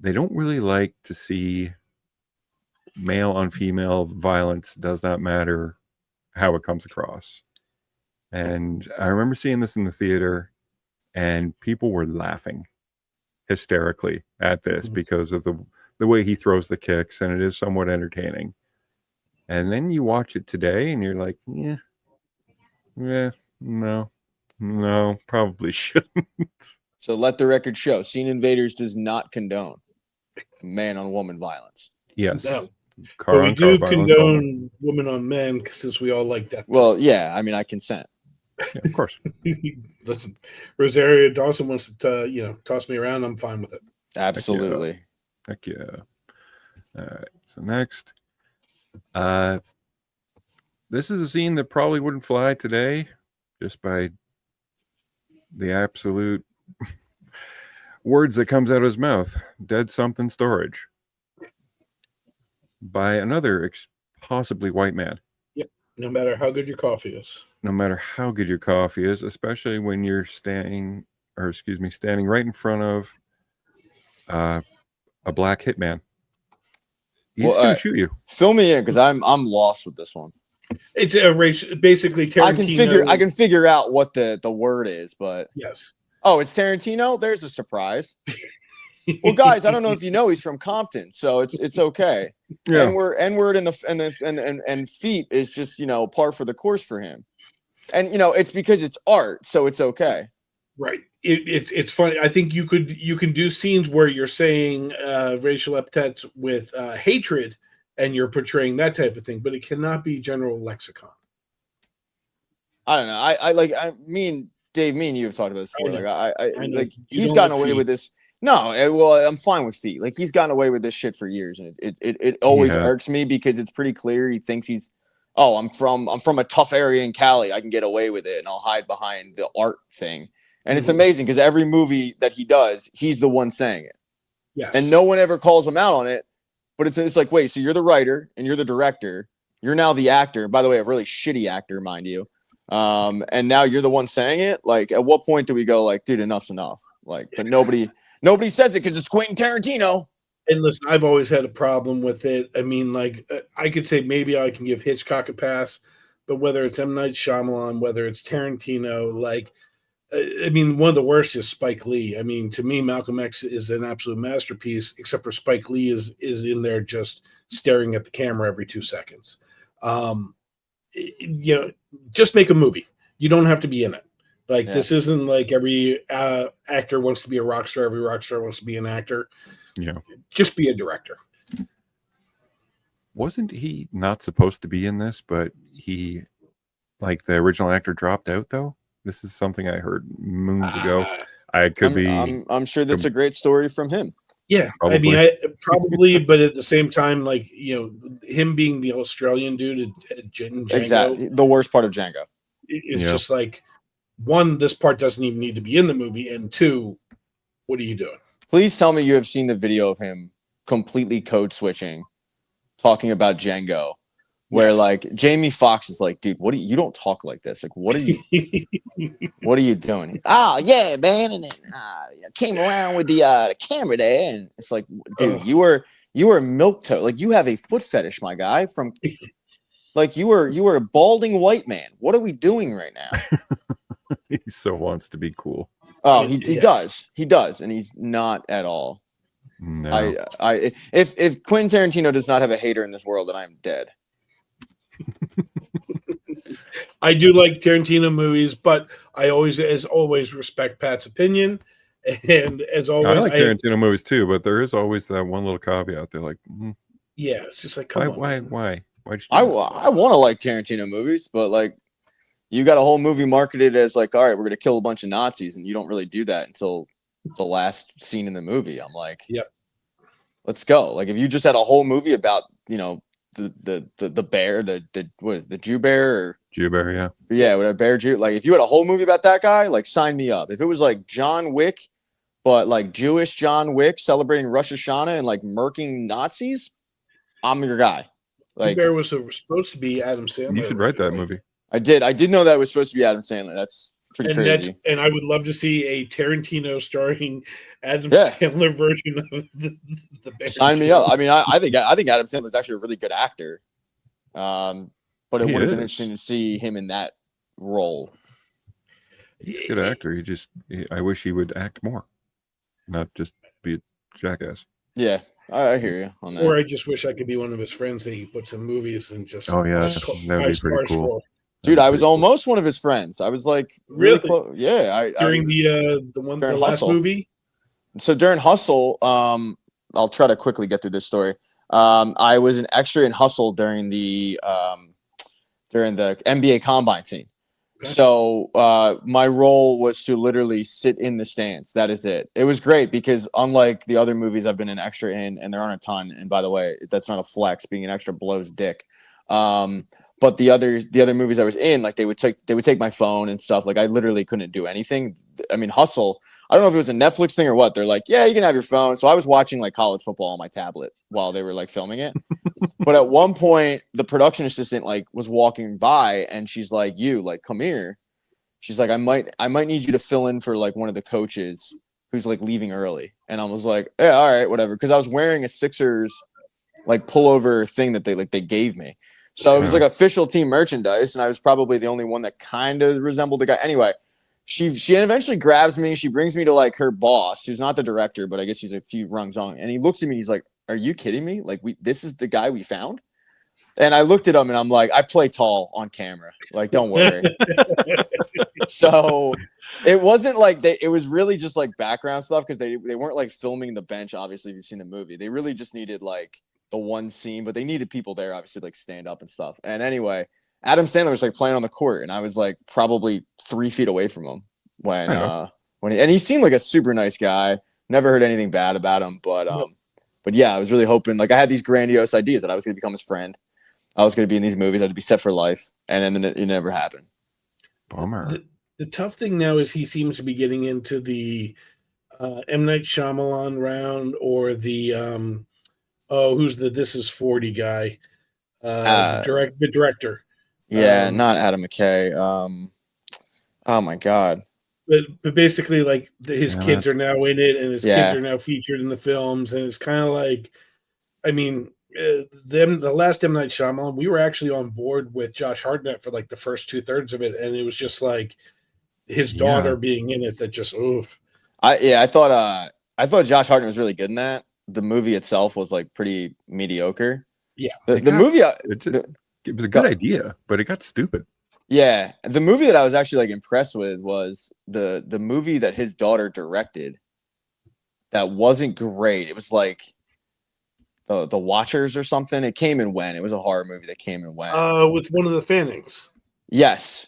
They don't really like to see male on female violence. Does not matter how it comes across. And I remember seeing this in the theater, and people were laughing hysterically at this because of the way he throws the kicks, and it is somewhat entertaining. And then you watch it today, and you're like, no, probably shouldn't. So let the record show: Scene Invaders does not condone man-on-woman violence. Yes. No. But we do condone woman on men since we all like death. Well, yeah, I mean, I consent. Yeah, of course. Listen, Rosario Dawson wants to, toss me around. I'm fine with it. Absolutely. Heck yeah. All right. So next, this is a scene that probably wouldn't fly today, just by the absolute words that comes out of his mouth. Dead something storage. By another possibly white man. Yep. No matter how good your coffee is. No matter how good your coffee is, especially when you're staying standing right in front of a black hitman. He's going to shoot you. Fill me in because I'm lost with this one. It's a race, basically Tarantino. I can figure out what the word is, but yes. Oh, it's Tarantino. There's a surprise. Well, guys, I don't know if you know he's from Compton, so it's okay. Yeah. N-word and feet is just par for the course for him, and it's because it's art, so it's okay. Right. It's funny. I think you can do scenes where you're saying racial epithets with hatred, and you're portraying that type of thing, but it cannot be general lexicon. I don't know. Dave, me and you have talked about this before. I know. He's gotten away with this. No, well, I'm fine with feet. Like, he's gotten away with this shit for years, and it always irks me because it's pretty clear he thinks I'm from a tough area in Cali. I can get away with it, and I'll hide behind the art thing. And it's amazing because every movie that he does, he's the one saying it. Yes. And no one ever calls him out on it. But it's like, wait, so you're the writer and you're the director. You're now the actor. By the way, a really shitty actor, mind you. And now you're the one saying it. Like, at what point do we go like, dude, enough's enough? Like, but nobody says it because it's Quentin Tarantino. And listen, I've always had a problem with it. I mean, like, I could say maybe I can give Hitchcock a pass, but whether it's M. Night Shyamalan, whether it's Tarantino, like, I mean, one of the worst is Spike Lee. I mean, to me, Malcolm X is an absolute masterpiece, except for Spike Lee is in there just staring at the camera every 2 seconds. Just make a movie. You don't have to be in it. Like, this isn't like every actor wants to be a rock star. Every rock star wants to be an actor. Yeah. Just be a director. Wasn't he not supposed to be in this, but he, like, the original actor dropped out, though? This is something I heard moons ago. I'm sure that's a great story from him. Yeah, probably. I mean, probably, but at the same time, like, him being the Australian dude in Django, exactly, the worst part of Django. It's just like, one, this part doesn't even need to be in the movie, and two, what are you doing? Please tell me you have seen the video of him completely code switching, talking about Django. Where like Jamie Foxx is like, dude, you don't talk like this. Like, what are you doing? Oh yeah, man. And then I came around with the camera there, and it's like, dude, you were milk toast. Like, you have a foot fetish, my guy. From like you were a balding white man. What are we doing right now? He so wants to be cool. Oh, he does, and he's not at all. No. If Quentin Tarantino does not have a hater in this world, then I'm dead. I do like Tarantino movies, but I always respect Pat's opinion. And as always, I like Tarantino movies too, but there is always that one little caveat. They're like, yeah, it's just like, come on. Why? I want to like Tarantino movies, but like, you got a whole movie marketed as like, all right, we're gonna kill a bunch of Nazis, and you don't really do that until the last scene in the movie. I'm like, yep, let's go. Like, if you just had a whole movie about the bear, the Jew bear, or Jew bear, with a bear Jew. Like, if you had a whole movie about that guy, like, sign me up. If it was like John Wick, but like Jewish John Wick celebrating Rosh Hashanah and like murking Nazis, I'm your guy. Like, Jew bear was supposed to be Adam Sandler. You should write that movie. I did know that was supposed to be Adam Sandler. That's pretty crazy. And I would love to see a Tarantino starring Adam Sandler version of the bear. Sign me up. I mean, I think Adam Sandler is actually a really good actor. But it would have been interesting to see him in that role. He's a good actor. I wish he would act more, not just be a jackass. Yeah, I hear you on that. Or I just wish I could be one of his friends that he puts in movies and just. Oh yeah, that would be pretty cool. Dude, I was almost one of his friends. I was like really close. Yeah, during the last movie. So during Hustle, I'll try to quickly get through this story. I was an extra in Hustle during the NBA Combine scene. Okay. So my role was to literally sit in the stands. That is it. It was great because unlike the other movies I've been an extra in, and there aren't a ton. And by the way, that's not a flex. Being an extra blows dick. But the other movies I was in, like, they would take my phone and stuff. Like, I literally couldn't do anything. I mean, Hustle, I don't know if it was a Netflix thing or what. They're like, yeah, you can have your phone. So I was watching like college football on my tablet while they were like filming it. But at one point, the production assistant like was walking by, and she's like, "You, like, come here." she's like, I might need you to fill in for like one of the coaches who's like leaving early. And I was like, yeah, all right, whatever. Cause I was wearing a Sixers like pullover thing that they gave me. So it was like official team merchandise. And I was probably the only one that kind of resembled the guy. Anyway, she eventually grabs me. She brings me to like her boss, who's not the director, but I guess she's a few rungs on. And he looks at me and he's like, are you kidding me? Like this is the guy we found? And I looked at him and I'm like, I play tall on camera. Like, don't worry. So it wasn't like it was really just like background stuff because they weren't like filming the bench. Obviously, if you've seen the movie, they really just needed like the one scene, but they needed people there, obviously, like stand up and stuff. And anyway, Adam Sandler was like playing on the court, and I was like probably 3 feet away from him when he seemed like a super nice guy. Never heard anything bad about him, but yeah, I was really hoping, like, I had these grandiose ideas that I was going to become his friend. I was going to be in these movies. I had to be set for life. And then it never happened. Bummer. The tough thing now is he seems to be getting into the M. Night Shyamalan round or the, who's the This Is 40 guy? The director. Yeah, not Adam McKay. Oh, my God. But basically, like, his kids are now in it, and his kids are now featured in the films. And it's kind of like, I mean, the last M. Night Shyamalan, we were actually on board with Josh Hartnett for like the first 2/3 of it, and it was just like his daughter being in it that just oof. I thought Josh Hartnett was really good in that. The movie itself was like pretty mediocre. Yeah, the movie it was a good idea, but it got stupid. Yeah, the movie that I was actually like impressed with was the movie that his daughter directed. That wasn't great. It was like the Watchers or something. It came and went. It was a horror movie that came and went. With one of the Fannings. Yes.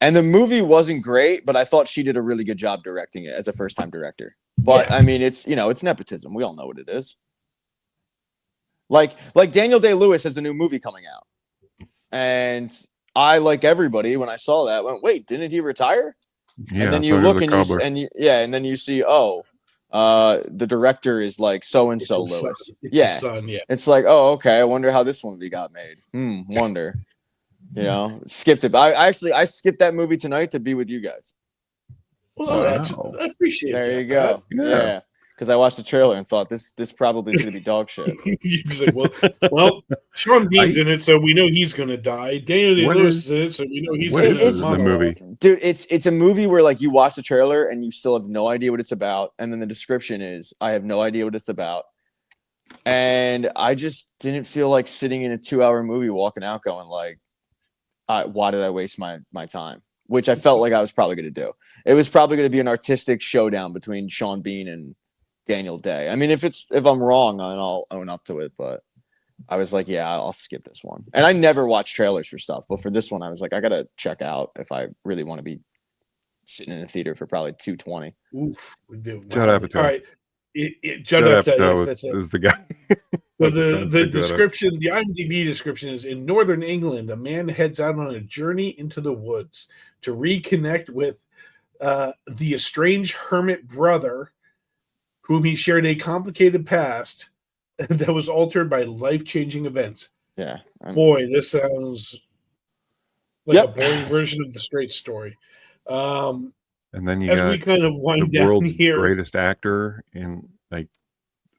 And the movie wasn't great, but I thought she did a really good job directing it as a first-time director. But I mean, it's it's nepotism. We all know what it is. Like Daniel Day-Lewis has a new movie coming out. And I, like everybody, when I saw that, went, wait, didn't he retire? Yeah, and then you look and and then you see, the director is like so-and-so Lewis. It's like, oh, okay. I wonder how this movie got made. Wonder. Skipped it. I skipped that movie tonight to be with you guys. Well, I appreciate it. There you go. Yeah. Because I watched the trailer and thought this probably is going to be dog shit. Like, well, Sean Bean's in it, so we know he's going to die. Daniel Day-Lewis is in it, so we know he's going to die. The movie, dude. It's a movie where like you watch the trailer and you still have no idea what it's about, and then the description is, I have no idea what it's about, and I just didn't feel like sitting in a 2-hour movie, walking out, going like, why did I waste my time? Which I felt like I was probably going to do. It was probably going to be an artistic showdown between Sean Bean and Daniel Day. I mean, if I'm wrong, I'll own up to it, but I was like, yeah, I'll skip this one. And I never watch trailers for stuff, but for this one, I was like, I gotta check out if I really want to be sitting in a theater for probably $220. Oof, Judd Apatow. All right, Judd Apatow is the guy. So the description, the IMDb description is: in northern England, a man heads out on a journey into the woods to reconnect with the estranged hermit brother, whom he shared a complicated past that was altered by life-changing events. Yeah. Boy, this sounds like a boring version of the Straight Story. And then you as got we kind of wind the down world's here, greatest actor and like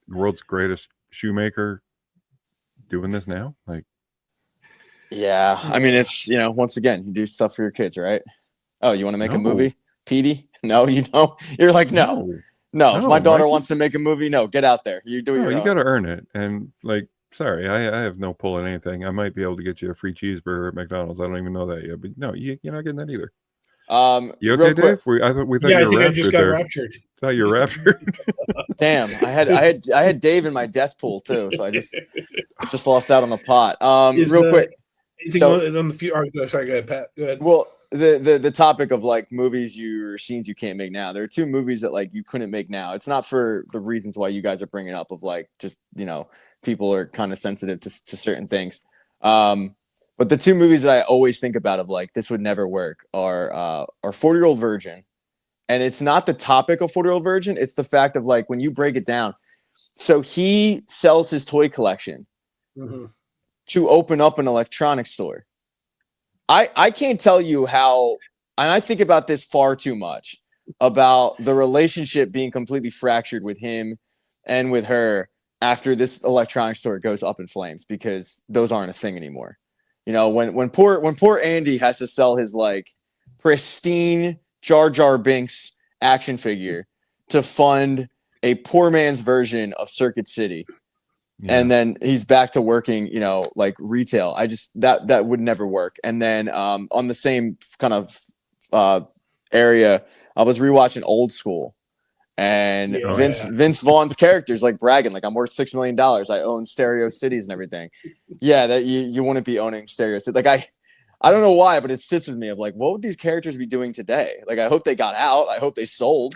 the world's greatest shoemaker doing this now. Like, yeah, I mean, it's once again, you do stuff for your kids, right? Oh, you want to make a movie, Petey? No, you don't. You're like, no. If my daughter wants to make a movie, no, get out there. You do it. You got to earn it. And like, sorry, I have no pull in anything. I might be able to get you a free cheeseburger at McDonald's. I don't even know that yet, but no, you're not getting that either. You okay, Dave? I thought you were raptured. I just got raptured. Thought you were raptured. Damn, I had Dave in my death pool too, so I just lost out on the pot. Real quick. On the few? Sorry, go ahead, Pat. Go ahead. Well, the topic of like movies or scenes you can't make now. There are 2 movies that like you couldn't make now. It's not for the reasons why you guys are bringing up of like just people are kind of sensitive to certain things. But the 2 movies that I always think about of like this would never work are 40-Year-Old Virgin, and it's not the topic of 40-Year-Old Virgin. It's the fact of like when you break it down. So he sells his toy collection to open up an electronics store. I can't tell you how I think about this far too much, about the relationship being completely fractured with him and with her after this electronics store goes up in flames, because those aren't a thing anymore. You know, when poor Andy has to sell his like pristine Jar Jar Binks action figure to fund a poor man's version of Circuit City. Yeah. And then he's back to working, you know, like retail. I just that would never work. And then on the same kind of area, I was rewatching Old School, and Vince Vaughn's character's like bragging, like, I'm worth $6 million. I own Stereo Cities and everything. Yeah, that you wouldn't be owning Stereo Cities. Like I don't know why, but it sits with me of like, what would these characters be doing today? Like, I hope they got out. I hope they sold.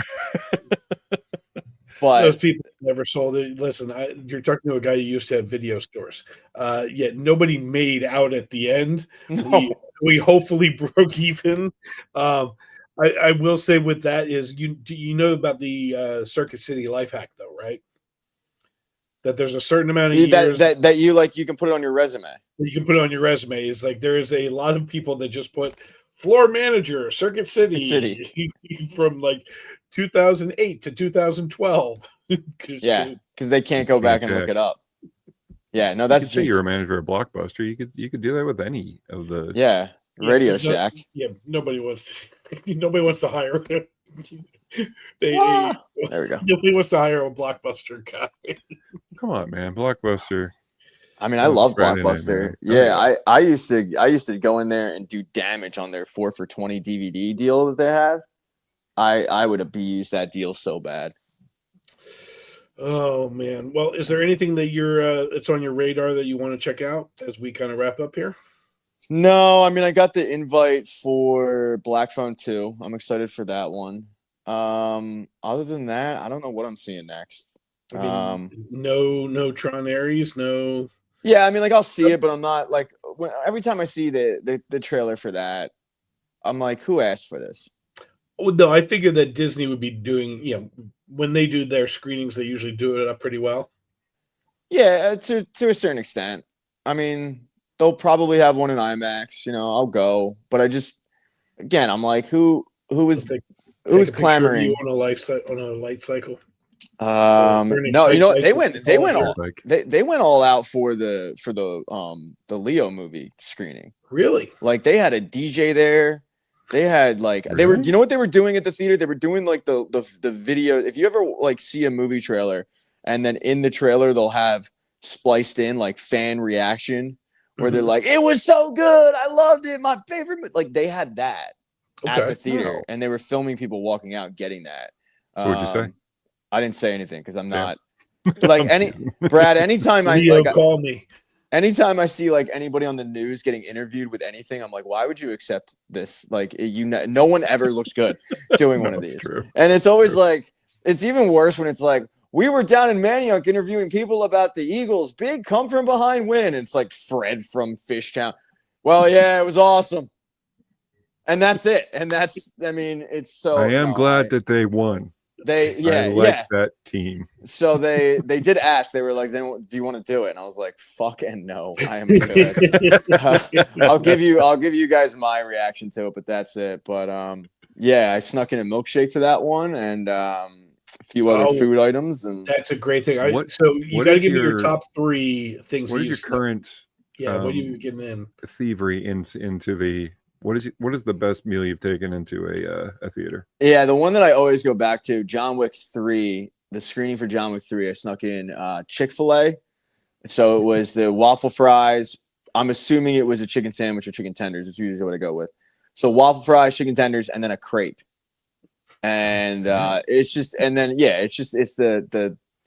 But those people never sold it. Listen, you're talking to a guy who used to have video stores. Yet nobody made out at the end. no. We hopefully broke even. I will say with that is you know about the Circuit City life hack though, right? That there's a certain amount of years that you like, you can put it on your resume. You can put it on your resume. Is like there is a lot of people that just put floor manager Circuit City. From like 2008 to 2012. Yeah, because they can't go back and look it up. Yeah, no, that's you could say you're a manager of Blockbuster. You could do that with any of the Radio Shack. Nobody wants to hire him. There we go. Nobody wants to hire a Blockbuster guy. Come on, man, Blockbuster. I mean, I love Blockbuster. I used to go in there and do damage on their 4 for $20 DVD deal that they have. I would abuse that deal so bad. Oh man. Well, is there anything that it's on your radar that you want to check out as we kind of wrap up here? No, I mean, I got the invite for Black Phone 2. I'm excited for that one. Other than that, I don't know what I'm seeing next. I mean, no Tron Ares, no. Yeah, I mean, like, I'll see it, but I'm not like, every time I see the trailer for that, I'm like, who asked for this? Well, no, I figured that Disney would be doing, when they do their screenings, they usually do it up pretty well. Yeah, to a certain extent. I mean, they'll probably have one in IMAX. I'll go, but I'm like, who is clamoring on a light cycle? No, they went all out for the Leo movie screening. Really? Like, they had a DJ there. They had they were, you know what they were doing at the theater? They were doing like the video. If you ever like see a movie trailer and then in the trailer they'll have spliced in like fan reaction where they're like, it was so good, I loved it, my favorite. Like, they had that at the theater, and they were filming people walking out getting that. So what'd you say? I didn't say anything because I'm not like Brad. Anytime call me. Anytime I see like anybody on the news getting interviewed with anything, I'm like, why would you accept this? Like, no one ever looks good doing one of these. True. And it's always like, it's even worse when it's like, we were down in Manioc interviewing people about the Eagles' big come from behind win. And it's like Fred from Fishtown. Well, yeah, it was awesome. And that's it. And it's so. I am glad that they won. I like that team. So they did ask. They were like, "Do you want to do it?" And I was like, "Fucking no, I am good." I'll give you guys my reaction to it, but that's it. But I snuck in a milkshake to that one, and a few other food items, and that's a great thing. So you got to give me your top 3 things. What is your current? What are you getting in? Thievery into the. What is the best meal you've taken into a theater? Yeah, the one that I always go back to, John Wick 3, the screening for John Wick 3, I snuck in Chick-fil-A. So it was the waffle fries. I'm assuming it was a chicken sandwich or chicken tenders. It's usually what I go with. So waffle fries, chicken tenders, and then a crepe. And it's the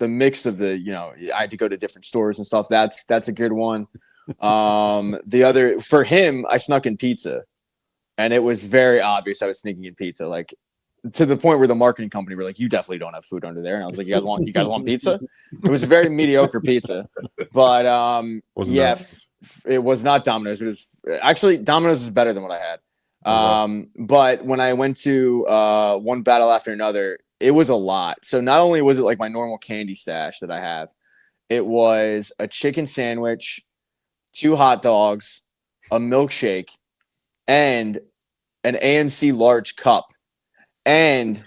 mix of I had to go to different stores and stuff. That's a good one. The other, for him, I snuck in pizza. And it was very obvious I was sneaking in pizza, like to the point where the marketing company were like, "You definitely don't have food under there." And I was like, "You guys want pizza?" It was a very mediocre pizza, but it was not Domino's. It was actually Domino's is better than what I had. But when I went to one battle after another, it was a lot. So not only was it like my normal candy stash that I have, it was a chicken sandwich, 2 hot dogs, a milkshake, and an AMC large cup, and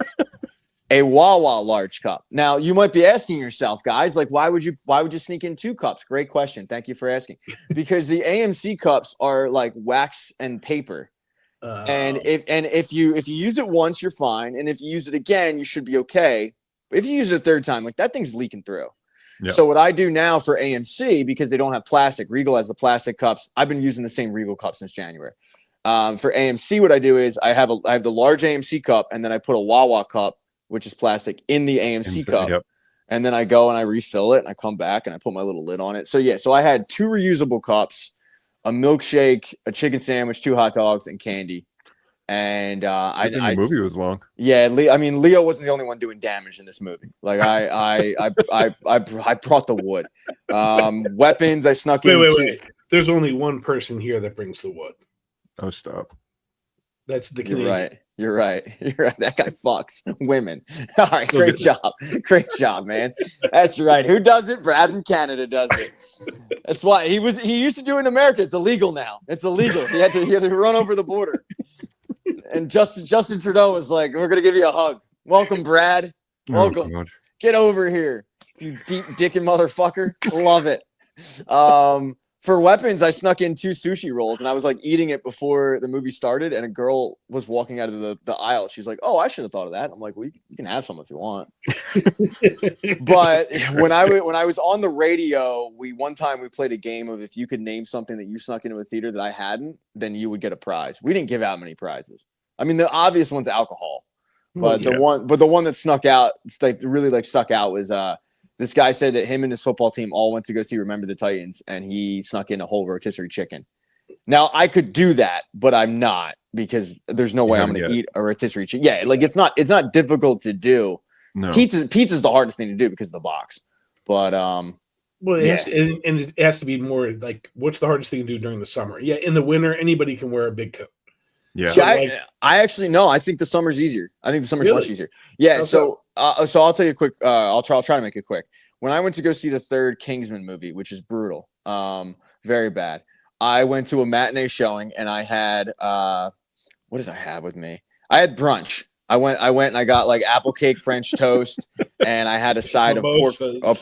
a Wawa large cup. Now, you might be asking yourself, guys, like, why would you sneak in 2 cups? Great question. Thank you for asking. Because the AMC cups are like wax and paper. And if you use it once, you're fine. And if you use it again, you should be okay. If you use it a third time, like that thing's leaking through. Yeah. So what I do now for AMC, because they don't have plastic, Regal has the plastic cups. I've been using the same Regal cup since January. For AMC, what I do is I have the large AMC cup, and then I put a Wawa cup, which is plastic, in the AMC cup. Yep. And then I go and I refill it, and I come back and I put my little lid on it. So yeah, so I had 2 reusable cups, a milkshake, a chicken sandwich, 2 hot dogs, and candy. And the movie was long. Yeah, Leo wasn't the only one doing damage in this movie. Like I brought the wood. Weapons, I snuck in. Wait. There's only one person here that brings the wood. Oh, stop. That's the Canadian. You're right. That guy fucks women. All right, great job, man. That's right. Who does it? Brad in Canada does it. That's why he used to do it in America. It's illegal now. It's illegal. He had to run over the border. And Justin Trudeau was like, "We're gonna give you a hug. Welcome, Brad. Welcome. Oh, get over here, you deep dicking motherfucker. Love it." For weapons, I snuck in 2 sushi rolls, and I was like eating it before the movie started, and a girl was walking out of the aisle. She's like, "Oh, I should have thought of that." I'm like, "Well, you can have some if you want." But when I was on the radio, one time we played a game of if you could name something that you snuck into a theater that I hadn't, then you would get a prize. We didn't give out many prizes. I mean, the obvious one's alcohol, but the one that snuck out, really stuck out was this guy said that him and his football team all went to go see Remember the Titans, and he snuck in a whole rotisserie chicken. Now, I could do that, but I'm not, because there's no way I'm going to eat a rotisserie chicken. Yeah, like it's not difficult to do. No. Pizza's the hardest thing to do because of the box. But it has to be more like, what's the hardest thing to do during the summer? Yeah, in the winter, anybody can wear a big coat. Yeah. See, I actually no. I think the summer's easier. I think the summer's much easier. Yeah. Okay. So I'll tell you a quick. I'll try to make it quick. When I went to go see the 3rd Kingsman movie, which is brutal, very bad. I went to a matinee showing, and I had what did I have with me? I had brunch. I went and I got like apple cake, French toast, and I had a side of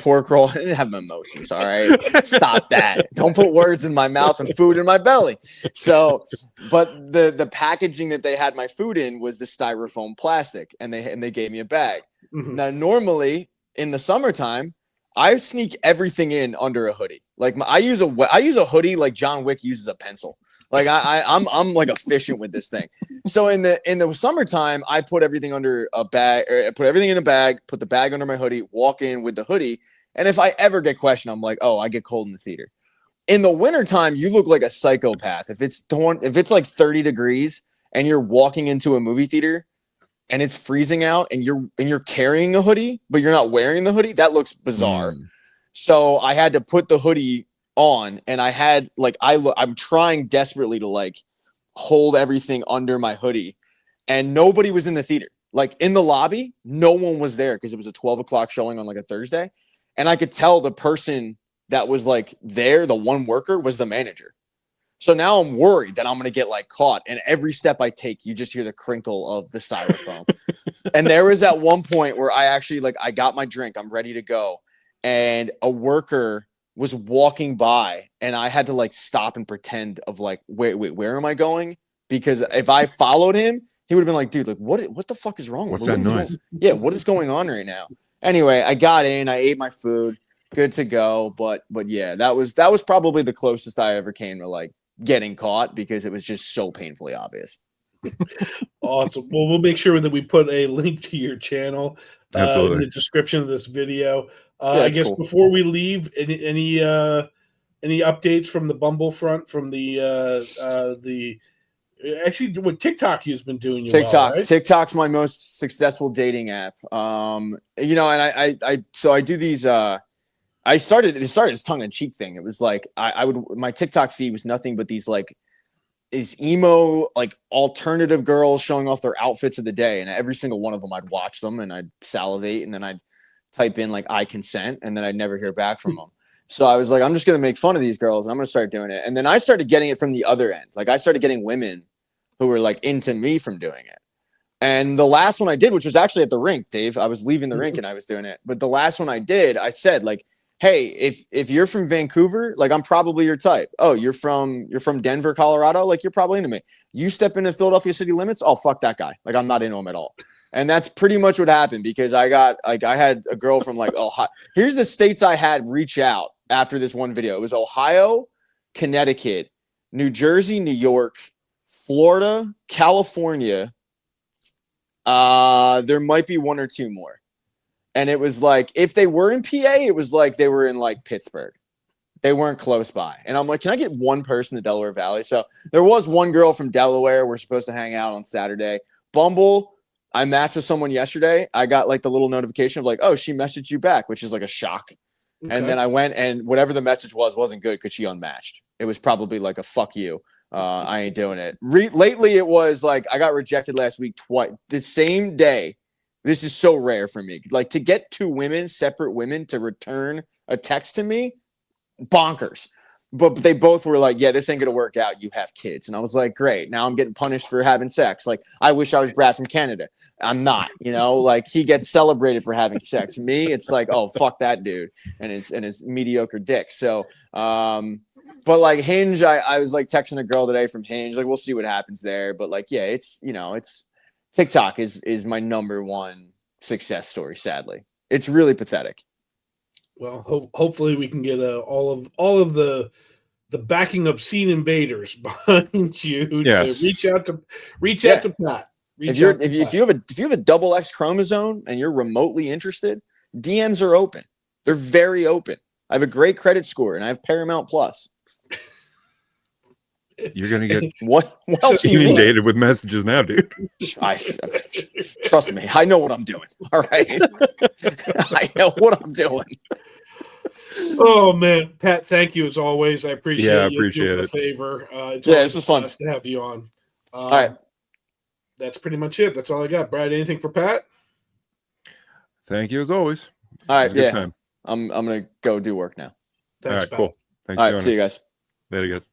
pork roll. I didn't have mimosas. All right, stop that! Don't put words in my mouth and food in my belly. So, but the packaging that they had my food in was the styrofoam plastic, and they gave me a bag. Mm-hmm. Now, normally in the summertime, I sneak everything in under a hoodie. Like I use a hoodie like John Wick uses a pencil. Like I'm like efficient with this thing. So in the summertime, I put everything under a bag, or I put everything in a bag, put the bag under my hoodie, walk in with the hoodie. And if I ever get questioned, I'm like, oh, I get cold in the theater. In the wintertime, you look like a psychopath. If it's like 30 degrees and you're walking into a movie theater and it's freezing out and you're carrying a hoodie, but you're not wearing the hoodie, that looks bizarre. So I had to put the hoodie on, and I had like I'm trying desperately to like hold everything under my hoodie, and nobody was in the theater. Like in the lobby, no one was there because it was a 12 o'clock showing on like a Thursday, and I could tell the person that was like there, the one worker, was the manager. So now I'm worried that I'm going to get like caught, and every step I take, you just hear the crinkle of the styrofoam. And there was at one point where I actually I got my drink, I'm ready to go, and a worker was walking by, and I had to like stop and pretend of like, wait, where am I going? Because if I followed him, he would have been like, dude, like what the fuck is wrong? What's that noise? What is going on right now? Anyway, I got in, I ate my food, good to go. But yeah, that was probably the closest I ever came to like getting caught, because it was just so painfully obvious. Awesome. Well, we'll make sure that we put a link to your channel in the description of this video. I guess cool. Before we leave, any updates from the Bumble front, from the actually what TikTok has been doing? TikTok, right? TikTok's my most successful dating app. And I do these. It started this tongue-in-cheek thing. It was like my TikTok feed was nothing but these emo like alternative girls showing off their outfits of the day, and every single one of them I'd watch them and I'd salivate, and then I'd type in like I consent, and then I'd never hear back from them. So I was like, I'm just gonna make fun of these girls, and I'm gonna start doing it. And then I started getting it from the other end. Like I started getting women who were like into me from doing it. And the last one I did, which was actually at the rink, Dave, I was leaving the rink and I was doing it. But the last one I did, I said like, hey, if you're from Vancouver, like I'm probably your type. Oh, you're from Denver, Colorado, like you're probably into me. You step into Philadelphia city limits, oh fuck that guy. Like I'm not into him at all. And that's pretty much what happened because I had a girl from like Ohio. Here's the states I had reach out after this one video. It was Ohio, Connecticut, New Jersey, New York, Florida, California. There might be one or two more. And it was like, if they were in PA, it was like they were in like Pittsburgh. They weren't close by. And I'm like, can I get one person in the Delaware Valley? So there was one girl from Delaware. We're supposed to hang out on Saturday. Bumble, I matched with someone yesterday. I got like the little notification of like, oh, she messaged you back, which is like a shock. Okay. And then I went and whatever the message wasn't good because she unmatched. It was probably like a fuck you. I ain't doing it. Lately, it was like I got rejected last week twice. The same day. This is so rare for me. Like to get two women, separate women, to return a text to me, bonkers. But they both were like, yeah, this ain't going to work out. You have kids. And I was like, great. Now I'm getting punished for having sex. Like, I wish I was Brad from Canada. I'm not, like he gets celebrated for having sex. Me, it's like, oh, fuck that dude. And his mediocre dick. So, but like Hinge, I was like texting a girl today from Hinge. Like, we'll see what happens there. But like, yeah, it's TikTok is my number one success story. Sadly, it's really pathetic. Well, hopefully we can get all of the backing obscene invaders behind you to reach out to Pat. If you have a double X chromosome and you're remotely interested, DMs are open. They're very open. I have a great credit score and I have Paramount Plus. You're gonna get what else inundated with messages now, dude. Trust me, I know what I'm doing. All right, I know what I'm doing. Oh man, Pat, thank you as always. I appreciate I appreciate the favor. This is fun to have you on. All right, that's pretty much it. That's all I got. Brad, anything for Pat? Thank you as always. All right, yeah. Time. I'm gonna go do work now. Thanks, all right, Pat. cool. Thanks. All right, see you guys. Later, guys.